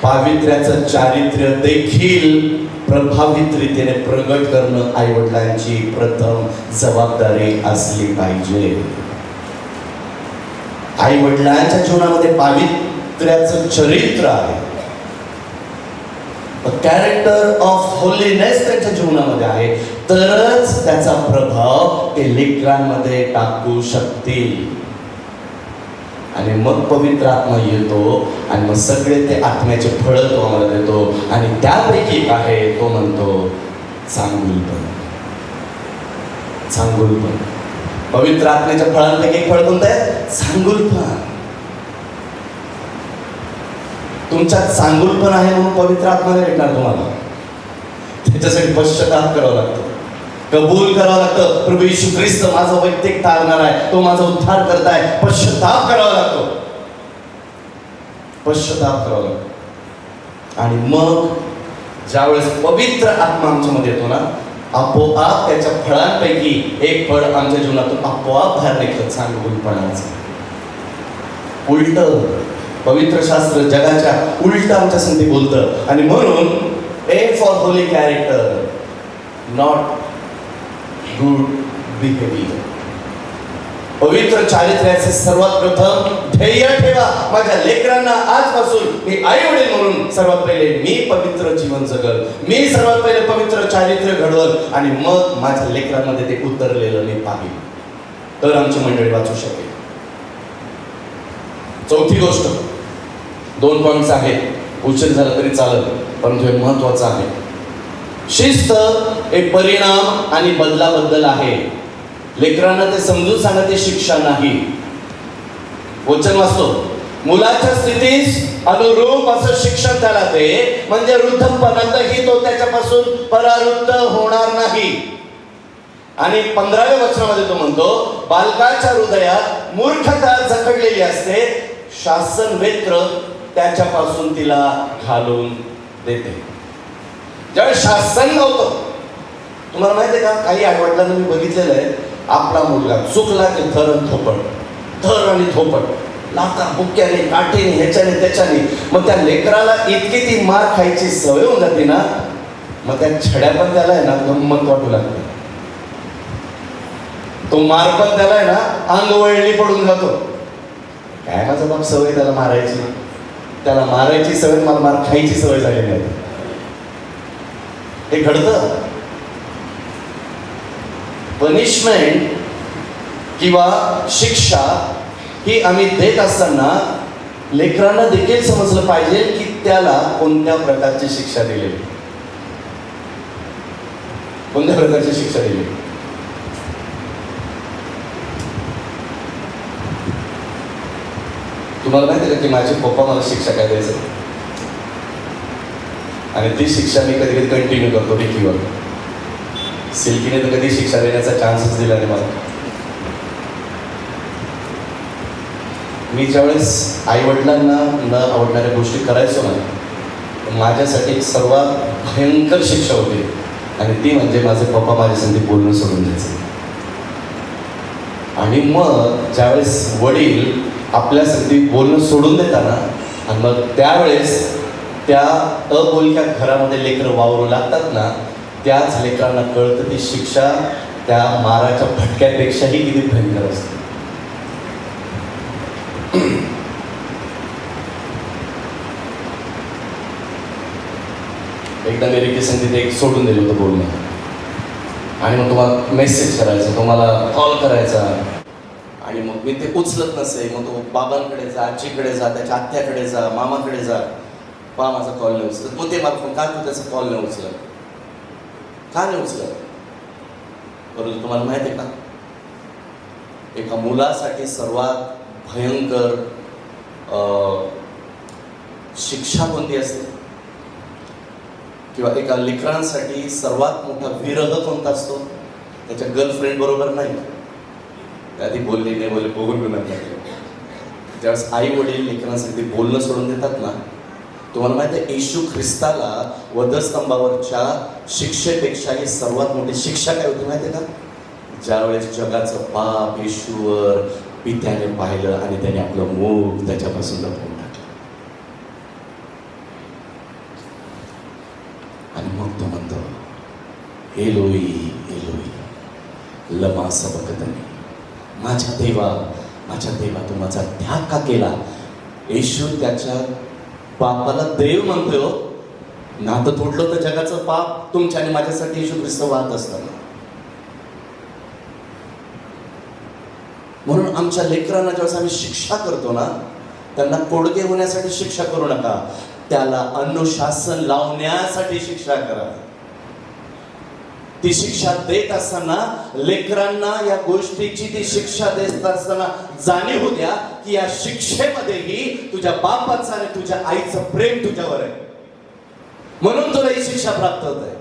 पावित्र्याचं चारित्र्य देखील प्रभावित रीतीने प्रगट करणं आई वडिलांची प्रथम जबाबदारी असली पाहिजे. आई वडिलांच्या जीवनामध्ये पावित्र्याचं चरित्र आहे, कॅरेक्टर ऑफ होलीनेस त्यांच्या जीवनामध्ये आहे, तरच त्याचा प्रभाव ते लेकरांमध्ये टाकू शकतील. आणि मग पवित्र आत्मा येतो आणि मग सगळे ते आत्म्याचे फळं तो आम्हाला देतो आणि त्यापैकी एक आहे, तो म्हणतो चांगुलपण. चांगुलपण, पवित्र आत्म्याच्या फळांपैकी एक फळ कोणतं आहे? चांगुलपण. तुमच्यात चांगुलपण आहे म्हणून पवित्र आत्मा नाही भेटणार तुम्हाला. त्याच्यासाठी पश्चाताप करावा लागतो, कबूल करावं लागतं. प्रभू येशू ख्रिस्त माझा वैयक्तिक तारणार आहे, तो माझा उद्धार करताय. पश्चाताप करावा लागतो, पश्चाताप करावा लागतो. आणि मग ज्यावेळेस पवित्र आत्मा आमच्यामध्ये येतो ना, आपोआप त्याच्या फळांपैकी एक फळ आमच्या जीवनातून आपोआप बाहेर निघतं, चांगुलपणाचं. उलट पवित्र शास्त्र जगाच्या उलट आमच्या संधी बोलतं. आणि म्हणून M for holy character, not good behaviour. पवित्र चारित्र्याचे सर्वात प्रथम ध्येय ठेवा. माझ्या लेकरांना आजपासून मी आई वडील म्हणून सर्वात पहिले मी पवित्र जीवन जगल, मी सर्वात पहिले पवित्र चारित्र्य घडवल आणि मग माझ्या लेकरांमध्ये ते उतरलेलं मी पाहिल, तर आमची मंडळी वाचू शकेल. चौथी गोष्ट, 2 पॉइंट्स आहेत, उशीर झाला तरी चालत, परंतु हे महत्वाचं आहे. शिस्त हे परिणाम आणि बदलाबद्दल आहे. लेकरांना ते समजून सांगा, ते शिक्षा नाही. वचन वाचतो, मुलाच्या स्थितीस अनुरूप असं शिक्षण त्याला दे, म्हणजे वृद्धपणातही तो त्याच्यापासून परावृत्त होणार नाही. आणि 15व्या वचनामध्ये तो म्हणतो, बालकाच्या हृदयात मूर्खता जखडलेली असते, शासन वेत्र त्याच्यापासून तिला घालून देते. ज्यावेळेस शासन नव्हतं, तुम्हाला माहिती आहे का, काही आईवडिलांना मी बघितलेलं आहे, आपला मुलगा चुकला की थर आणि थोपट, थर आणि थोपट, लाथा बुक्क्याने काठीने ह्याच्याने त्याच्याने. मग त्या लेकराला इतकी ती मार खायची सवय होऊन जाते ना, मग त्या छड्या पण त्याला आहे ना गंमत वाटू लागते. तो मार पण त्याला आहे ना अंगवळणी पडून जातो. काय माझा बाप सवय त्याला मारायची, त्याला मारायची सवय, मला मार खायची सवय झाली नाही. हे घडतं. पनिशमेंट किंवा शिक्षा ही आम्ही देत असताना लेकरांना देखील समजलं पाहिजे की त्याला कोणत्या प्रकारची शिक्षा दिलेली, कोणत्या प्रकारची शिक्षा दिली. तुम्हाला माहिती आहे का की माझे पप्पा मला शिक्षा काय द्यायचं, आणि ती शिक्षा मी कधी कधी कंटिन्यू करतो विकीवर. सिल्कीने तर कधी शिक्षा देण्याचा चान्सच दिला नाही मला. मी ज्यावेळेस आई वडिलांना न आवडणाऱ्या गोष्टी करायचो ना, माझ्यासाठी सर्वात भयंकर शिक्षा होती, आणि ती म्हणजे माझे पप्पा माझ्यासाठी बोलणं सोडून द्यायचं. आणि मग ज्यावेळेस वडील आपल्यासाठी बोलणं सोडून देताना, आणि मग त्यावेळेस त्या अबोलक्या घरामध्ये लेकरं वावरू लागतात ना, त्याच लेकरांना कळतं ती शिक्षा त्या माराच्या फटक्यापेक्षाही किती भयंकर असते. एकदा मी रिकेशन एक सोडून दिलं होतं बोलणं, आणि मग तुम्हाला मेसेज करायचा, तुम्हाला कॉल करायचा, आणि मग मी ते उचलत नसे. मग तो बाबांकडे जा, आजीकडे जा, त्याच्या आत्याकडे जा, मामाकडे जा, पा माझा कॉल नाही उचलत. मग ते मला का तू त्याचा कॉल नाही उचलत, का नाही उचलत? परंतु तुम्हाला माहिती आहे का, एका मुलासाठी सर्वात भयंकर शिक्षा कोणती असते, किंवा एका लेकरांसाठी सर्वात मोठा विरह कोणता असतो? त्याच्या गर्लफ्रेंड बरोबर नाही, आधी बोलली नाही बोलले बघून घेऊन ज्यावेळेस आई वडील लेकरांसाठी बोलणं सोडून देतात ना, तुम्हाला माहिती आहे येशू ख्रिस्ताला वधस्तंभावरच्या शिक्षेपेक्षाही सर्वात मोठी शिक्षा काय होती माहिती आहे का? ज्यावेळेस जगाचं पाप येशूवर पित्याने पाहिलं आणि त्याने आपलं मुख त्याच्यापासून लपवून टाकलं, आणि मग तो म्हणतो एलोई एलोई लमा सबक्तनी, माझ्या देवा तू माझा त्याग का केला? येशू त्याच्या बापाला देव म्हणतो ना, तर तोडलं तर जगाचं पाप तुमच्या आणि माझ्यासाठी येशू ख्रिस्त वाहत असताना. म्हणून आमच्या लेकरांना ज्यावेळेस आम्ही शिक्षा करतो ना, त्यांना कोडके होण्यासाठी शिक्षा करू नका, त्याला अनुशासन लावण्यासाठी शिक्षा करा. ती शिक्षा देत असताना लेकरांना या गोष्टीची ती शिक्षा देत असताना जाणीव होऊ द्या की या शिक्षेमध्येही तुझ्या बापाचं आणि तुझ्या आईचं प्रेम तुझ्यावर आहे, म्हणून तुला ही शिक्षा प्राप्त होत आहे.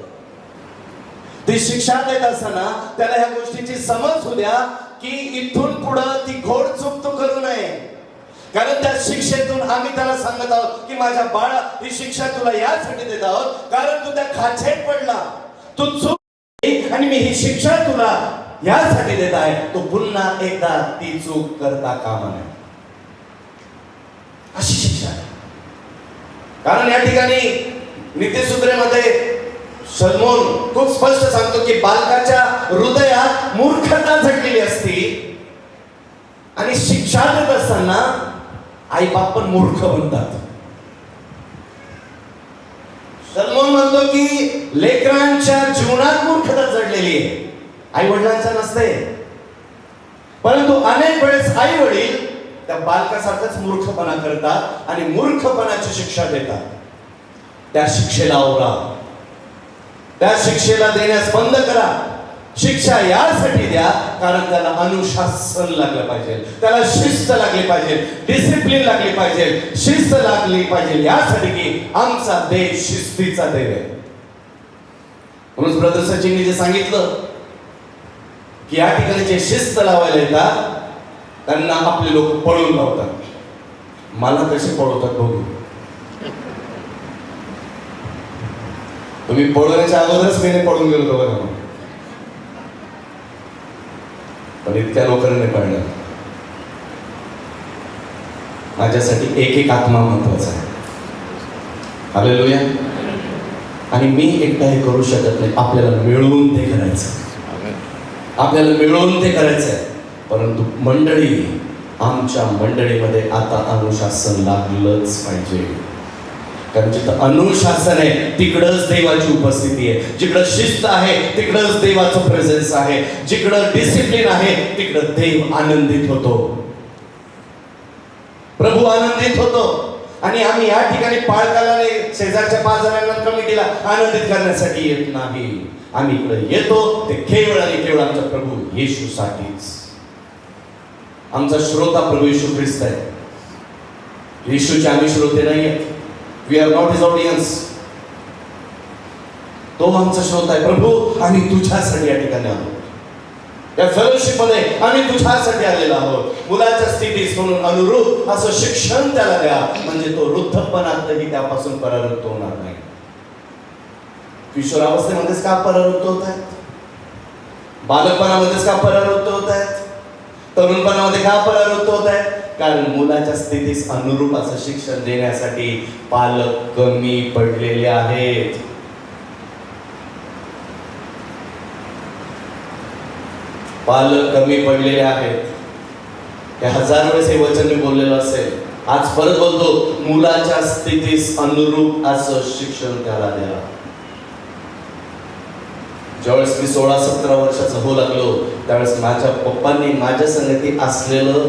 ती शिक्षा देत असताना त्याला ह्या गोष्टीची समज होऊ द्या की इथून पुढं ती घोड चूक तू करू नये, कारण त्या शिक्षेतून आम्ही त्याला सांगत आहोत की माझ्या बाळा, ही शिक्षा तुला यासाठी देत आहोत कारण तू त्या खाचेत पडला, तू चूक, आणि मी ही शिक्षा तुला यासाठी देत आहे, तो पुन्हा एकदा ती चूक करता कामा नये, अशी शिक्षा. कारण या ठिकाणी नीतिसूत्रेमध्ये सलमोन खूप स्पष्ट सांगतो की बालकाच्या हृदयात मूर्खता जडलेली असती, आणि शिक्षा देत असताना आई बाप पण मूर्ख बनतात. सलमोन म्हणतो की लेकरांच्या जीवनात मूर्खता जडलेली आहे, आई वडिलांच्या नसते. परंतु अनेक वेळेस आई वडील त्या बालकासारखाच मूर्खपणा करतात आणि मूर्खपणाची शिक्षा देतात. त्या शिक्षेला आवरा, त्या शिक्षेला देण्यास बंद करा. शिक्षा यासाठी द्या कारण त्याला अनुशासन लागलं पाहिजे, त्याला शिस्त लागली पाहिजे, डिसिप्लिन लागली पाहिजे, शिस्त लागली पाहिजे, यासाठी की आमचा देश शिस्तीचा देव आहे. म्हणून ब्रदर सचिनने जे सांगितलं की या ठिकाणी जे शिस्त लावायला येतात त्यांना आपले लोक पळून लावतात. मला कसे पळवतात बघू. तुम्ही पळवण्याच्या अगोदरच मी पळून गेलो होतो बघा. पण इतक्या लोकांना नाही पडलं. माझ्यासाठी एक एक आत्मा महत्वाचा आहे. हालेलुया. आणि मी एकटा हे करू शकत नाही. आपल्याला मिळून ते करायचं. आपल्याला मिळून ते करायचं आहे. परंतु मंडळी, आमच्या मंडळीमध्ये आता अनुशासन लागलंच पाहिजे. कारण जिथं अनुशासन आहे तिकडंच देवाची उपस्थिती आहे. जिकडं शिस्त आहे तिकडंच देवाचं प्रेझेन्स आहे. जिकडं डिसिप्लिन आहे तिकडं देव आनंदित होतो, प्रभू आनंदित होतो. आणि आम्ही या ठिकाणी पाळकालाने शेजारच्या 5 जणांना कमिटीला आनंदित करण्यासाठी येत नाही. आम्ही इकडे येतो ते केवळ आणि केवळ आमच्या प्रभू येशूसाठीच. आमचा श्रोता प्रभू येशू ख्रिस्त आहे. येशूचे आम्ही श्रोते नाही आहेत. We are not his audience. तो आमचा श्रोता आहे. प्रभू आम्ही तुझ्यासाठी या ठिकाणी आहोत. या फेलोशिप मध्ये आम्ही तुझ्यासाठी आलेलो आहोत. मुलाच्या स्थितीस म्हणून अनुरूप असं शिक्षण त्याला द्या, म्हणजे तो वृद्धपणातही त्यापासून परावृत्त होणार नाही. किशोरावस्थेमध्येच का परावृत्त होत आहेत? बालपणामध्येच का परावृत्त होत आहेत? तरुणपणामध्ये का परावृत्त होत आहेत? कारण मुलाच्या स्थितीस अनुरूप असं शिक्षण देण्यासाठी पालक कमी पडलेले आहेत. पालक कमी पडलेले आहेत. हे 1000 वेळेस हे वचन मी बोललेलं असेल. आज परत बोलतो, मुलाच्या स्थितीस अनुरूप असं शिक्षण त्याला द्या. ज्यावेळेस मी 16-17 वर्षाचा होऊ लागलो त्यावेळेस माझ्या पप्पांनी माझ्या संगती असलेलं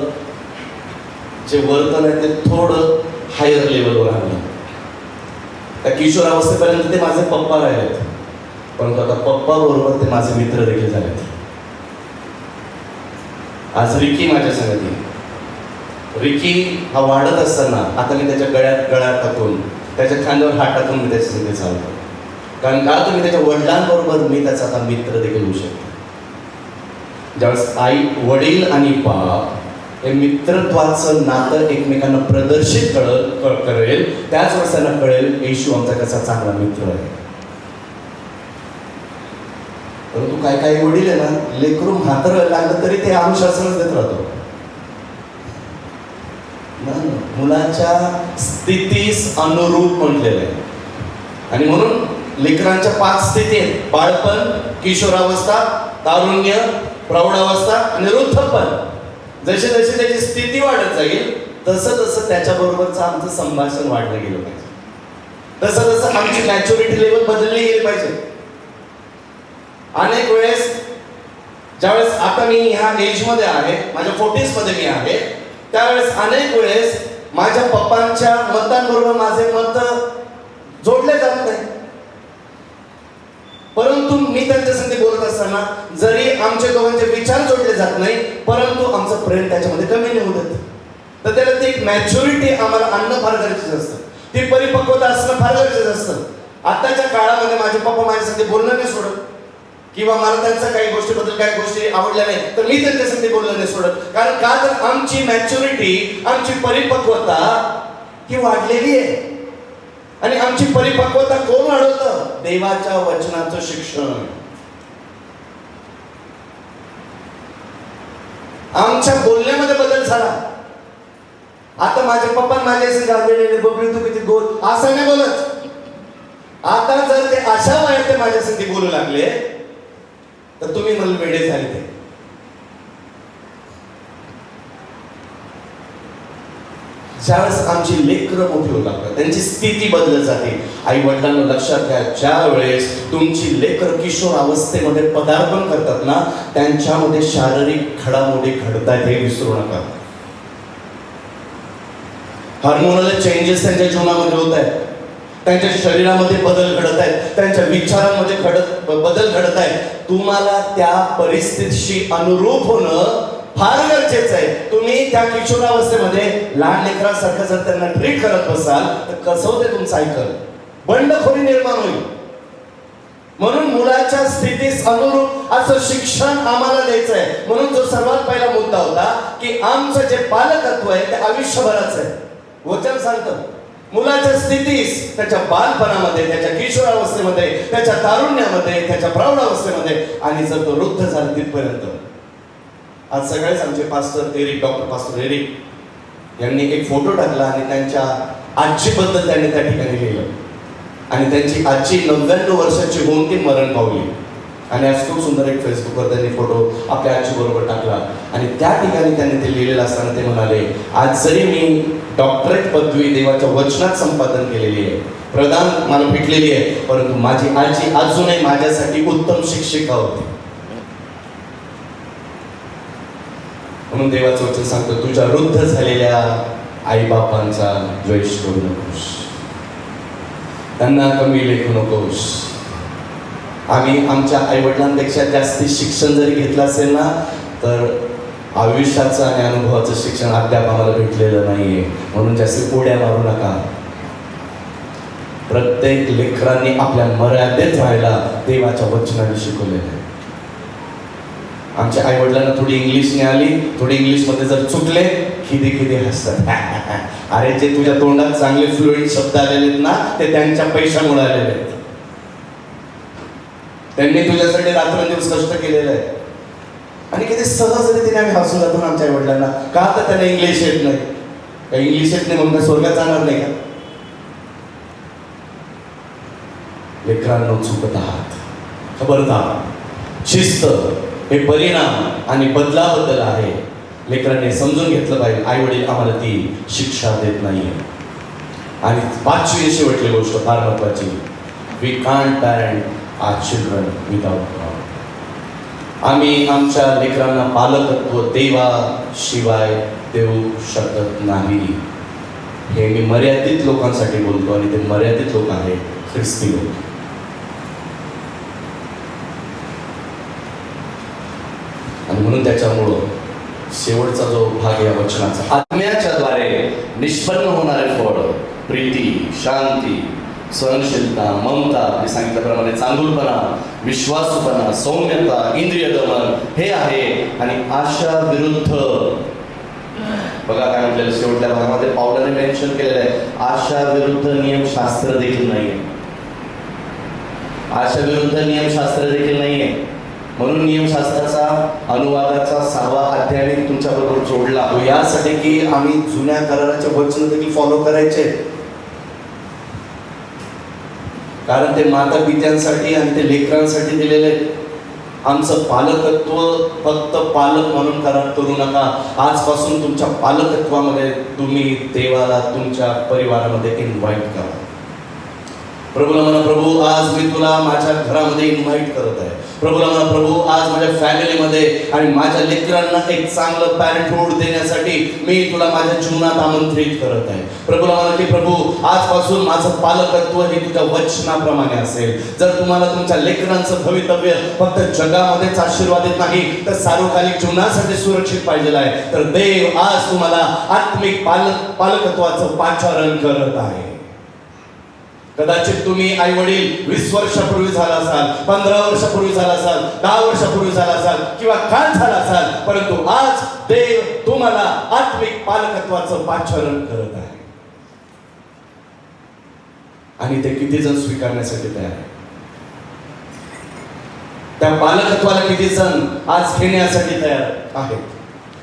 जे वर्तन आहे ते थोडं हायर लेवलवर आणलं. त्या किशोरावस्थेपर्यंत ते माझे पप्पा राहिलेत, परंतु आता पप्पा बरोबर ते माझे मित्र देखील झालेत. आज रिकी माझ्या संगती. रिकी हा वाढत असताना आता मी त्याच्या गळ्यात टाकून, त्याच्या खांद्यावर हात टाकून मी त्याच्या संगती चालतो. कारण का तुम्ही त्याच्या वडिलांबरोबर मी त्याचा आता मित्र देखील होऊ शकतो. ज्यावेळेस आई, वडील आणि बाप हे मित्रत्वाचं नातं एकमेकांना प्रदर्शित करेल, त्याच वेळेस त्यांना कळेल येशू आमचा कसा चांगला मित्र आहे. परंतु काय काय वडील आहे ना, लेकरू म्हातारं लागलं तरी ते अनुशासनच देत राहतो. मुलाच्या स्थितीस अनुरूप म्हटलेलं आहे. आणि म्हणून लेकरांच्या 5 स्थिती आहेत: बाळपण, किशोरावस्था, तारुण्य, प्रौढावस्था आणि वृद्धपण. जसे जसे त्याची स्थिती वाढत जाईल तसं तसं त्याच्याबरोबरचं आमचं संभाषण वाढलं गेलं पाहिजे. तसं तसं आमची मॅच्युरिटी लेवल बदलली गेली पाहिजे. अनेक वेळेस ज्यावेळेस आता मी ह्या एजमध्ये आहे, माझ्या 40s मध्ये मी आहे, त्यावेळेस अनेक वेळेस माझ्या पप्पांच्या मतांबरोबर माझे मत जोडले जात नाही. परंतु मी त्यांच्यासाठी बोलत असताना जरी आमचे दोघांचे विचार जोडले जात नाही, परंतु आमचं प्रेम त्याच्यामध्ये कमी नाही होत. तर त्याला ती एक मॅच्युरिटी आम्हाला आणणं फार गरजेचं असतं. ती परिपक्वता असणं फार गरजेचं असतं. आताच्या काळामध्ये माझे पप्पा माझ्यासाठी बोलणं नाही सोडत, किंवा मला त्यांच्या काही गोष्टीबद्दल काही गोष्टी आवडल्या नाही तर मी त्यांच्यासाठी बोलणं नाही सोडत. कारण का तर आमची मॅच्युरिटी, आमची परिपक्वता ही वाढलेली आहे. आणि आमची परिपक्वता कोण वाढवतं? देवाच्या वचनाचं शिक्षण. आमच्या बोलण्यामध्ये बदल झाला. आता माझे पप्पा माझ्याशी गाजलेले, बबली तू किती गोल, असं नाही बोलत. आता जर ते अशा वयात ते माझ्यासाठी बोलू लागले तर तुम्ही मला वेडे झाले. ते ज्यावेळेस आमची लेकरं मोठी होऊ लागतात, त्यांची स्थिती बदलत जाते. आई वडिलांना लक्षात घ्या, ज्या वेळेस तुमची लेकर किशोर अवस्थेमध्ये पदार्पण करतात ना, त्यांच्यामध्ये शारीरिक घडामोडी घडतात हे विसरू नका. हार्मोनल चेंजेस त्यांच्या जीवनामध्ये होत आहेत, त्यांच्या शरीरामध्ये बदल घडत आहेत, त्यांच्या विचारांमध्ये बदल घडत आहेत. तुम्हाला त्या परिस्थितीशी अनुरूप होणं फार गरजेचं आहे. तुम्ही त्या किशोरावस्थेमध्ये लहान लेकरांसारखं जर त्यांना ट्रीट करत बसाल तर कसं होते तुमचं ऐकल, बंडखोरी निर्माण होईल. म्हणून मुलाच्या स्थितीस अनुरूप असं शिक्षण आम्हाला द्यायचं आहे. म्हणून जो सर्वात पहिला मुद्दा होता की आमचं जे पालकत्व आहे ते आयुष्यभराचं आहे. वचन सांगतं मुलाच्या स्थितीस, त्याच्या बालपणामध्ये, त्याच्या किशोरावस्थेमध्ये, त्याच्या तारुण्यामध्ये, त्याच्या प्रौढावस्थेमध्ये, आणि जर तो वृद्ध झाला तिथपर्यंत. आज सगळेच आमचे pastor Eric, doctor pastor Eric यांनी एक फोटो टाकला आणि त्यांच्या आजीबद्दल त्यांनी त्या ठिकाणी लिहिलं. आणि त्यांची आजी 99 वर्षाची होऊन ती मरण पावली. आणि आज खूप सुंदर एक फेसबुकवर त्यांनी फोटो आपल्या आजी बरोबर टाकला. आणि त्या ठिकाणी त्यांनी ते लिहिलेलं असताना ते म्हणाले, आज जरी मी डॉक्टरेट पदवी देवाच्या वचनात संपादन केलेली आहे, प्रदान मला भेटलेली आहे, परंतु माझी आजी अजूनही माझ्यासाठी उत्तम शिक्षिका होती. म्हणून देवाचं वचन सांगतो, तुझ्या वृद्ध झालेल्या आईबापांचा द्वेष करू नकोस, त्यांना कमी लेखू नकोस. आम्ही आमच्या आईवडिलांपेक्षा जास्ती शिक्षण जरी घेतलं असेल ना, तर आयुष्याचं आणि अनुभवाचं शिक्षण अद्याप आम्हाला भेटलेलं नाहीये. म्हणून जास्ती उड्या मारू नका. प्रत्येक लेकरांनी आपल्या मर्यादेत राहायला देवाच्या वचनाने शिकवलेलं आहे. आमच्या आई वडिलांना थोडी इंग्लिशने आली, थोडी इंग्लिशमध्ये जर चुकले खिदे हसतात. अरे जे तुझ्या तोंडात चांगले फ्लुएंट शब्द आलेले आहेत ना, ते त्यांच्या पैशामुळे आलेले आहेत. त्यांनी तुझ्यासाठी रात्रंदिवस कष्ट केलेलं आहे. आणि किती सहजरितीने आम्ही हसून जातो आमच्या आई वडिलांना, का तर त्यांना इंग्लिश येत नाही. काही इंग्लिश येत नाही म्हणून काय स्वर्गात जाणार नाही का? लेकरांनो चुकत आहात, खबरदार. शिस्त हे परिणाम आणि बदलाबद्दल आहे. लेकरांनी समजून घेतलं पाहिजे, आई वडील आम्हाला ती शिक्षा देत नाहीये. आणि 5वी शेवटली गोष्ट फार महत्वाची, we can't parent our children without God. आम्ही आमच्या लेकरांना पालकत्व देवाशिवाय देऊ शकत नाही. हे मी मर्यादित लोकांसाठी बोलतो, आणि ते मर्यादित लोक आहेत ख्रिस्ती लोक. आणि म्हणून त्याच्यामुळं शेवटचा जो भाग या वचनाचा, आत्म्याच्या द्वारे निष्पन्न होणारे फळ प्रीती, शांती, सहनशीलता, ममता, मी सांगितल्याप्रमाणे चांगुलपणा, विश्वासूपणा, सौम्यता, इंद्रिय दमन हे आहे. आणि आशा विरुद्ध, बघा काय म्हटलेलं शेवटच्या भागामध्ये पावलाने मेन्शन केलेलं आहे, आशा विरुद्ध नियमशास्त्र देखील नाहीये. आशा विरुद्ध नियमशास्त्र देखील नाहीये. म्हणून नियमशास्त्राचा अनुवादाचा 6वा अध्याय मी तुमच्या बरोबर जोडला यासाठी की आम्ही जुन्या कराराचे वचन देखील फॉलो करायचे. कारण ते माता पित्यांसाठी आणि ते लेकरांसाठी दिलेले. आमचं पालकत्व फक्त पालक म्हणून करार करू नका. आजपासून तुमच्या पालकत्वामध्ये तुम्ही देवाला तुमच्या परिवारामध्ये इन्व्हाइट करा. प्रभूला म्हणा, प्रभू आज मी तुला माझ्या घरामध्ये इन्व्हाइट करत आहे. प्रभूला म्हणा, प्रभू आज माझ्या फॅमिलीमध्ये आणि माझ्या लेकरांना एक चांगलं पॅरेंटहूड देण्यासाठी मी तुला माझ्या जीवनात आमंत्रित करत आहे. प्रभूला म्हणा की प्रभू आजपासून माझं पालकत्व हे तुझ्या वचनाप्रमाणे असेल. जर तुम्हाला तुमच्या लेकरांचं भवितव्य फक्त जगामध्येच आशीर्वादित नाही, तर सार्वकालिक जीवनासाठी सुरक्षित पाहिजे आहे, तर देव आज तुम्हाला आत्मिक पालकत्वाचं पाचारण करत आहे. कदाचित तुम्ही आई वडील 20 वर्षापूर्वी झाला असाल, 15 वर्षापूर्वी झाला असाल, 10 वर्षापूर्वी झाला असाल, किंवा काल झाला असाल, परंतु आज देव तुम्हाला आत्मिक पालकत्वाचं पाचारण करत आहे. आणि ते किती जण स्वीकारण्यासाठी तयार आहे? त्या पालकत्वाला किती जण आज घेण्यासाठी तयार आहेत?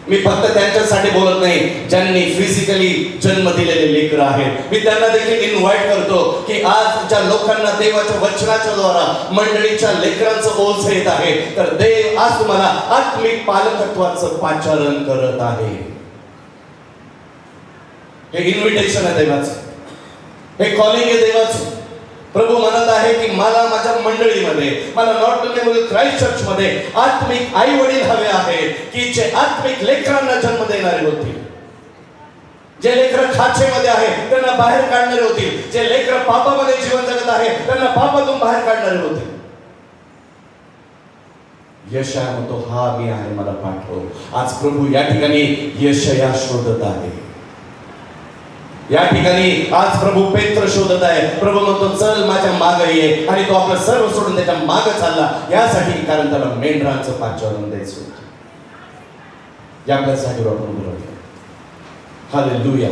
मी फक्त त्यांच्यासाठी बोलत नाही ज्यांनी फिजिकली जन्म दिलेले लेकरं आहेत. मी त्यांना देखील इन्व्हाइट करतो की आज ज्या लोकांना देवाच्या वचनाच्या द्वारा मंडळीच्या लेकरांचं ओझ येत आहे, तर देव आज तुम्हाला आत्मिक पालकत्वाचं पाचारण करत आहे. हे इन्व्हिटेशन आहे देवाचं, हे कॉलिंग आहे देवाचं. प्रभू म्हणत आहे की मला माझ्या मंडळीमध्ये, मला नॉर्थ लेव्हल क्राइस्ट चर्च मध्ये आत्मिक आई वडील हवे आहेत की जे आत्मिक लेकरांना जन्म देणारे होतील. जे लेकर खाचेमध्ये आहेत त्यांना बाहेर काढणारे होतील. जे लेकर पापामध्ये जीवन जगत आहे त्यांना पापातून बाहेर काढणारे होतील. यशया म्हणतो, हा मी आहे, मला पाठव. आज प्रभू या ठिकाणी यशया शोधत आहे. या ठिकाणी आज प्रभू पेत्र शोधत आहे. प्रभू म्हणतो, चल माझ्या मागे ये. आणि तो आपलं सर्व सोडून त्याच्या मागे चालला यासाठी, कारण त्याला मेंढरांचं पाचारण द्यायचं होतं. या आपल्या जागेवर आपण बोलवलं. हालेलुया.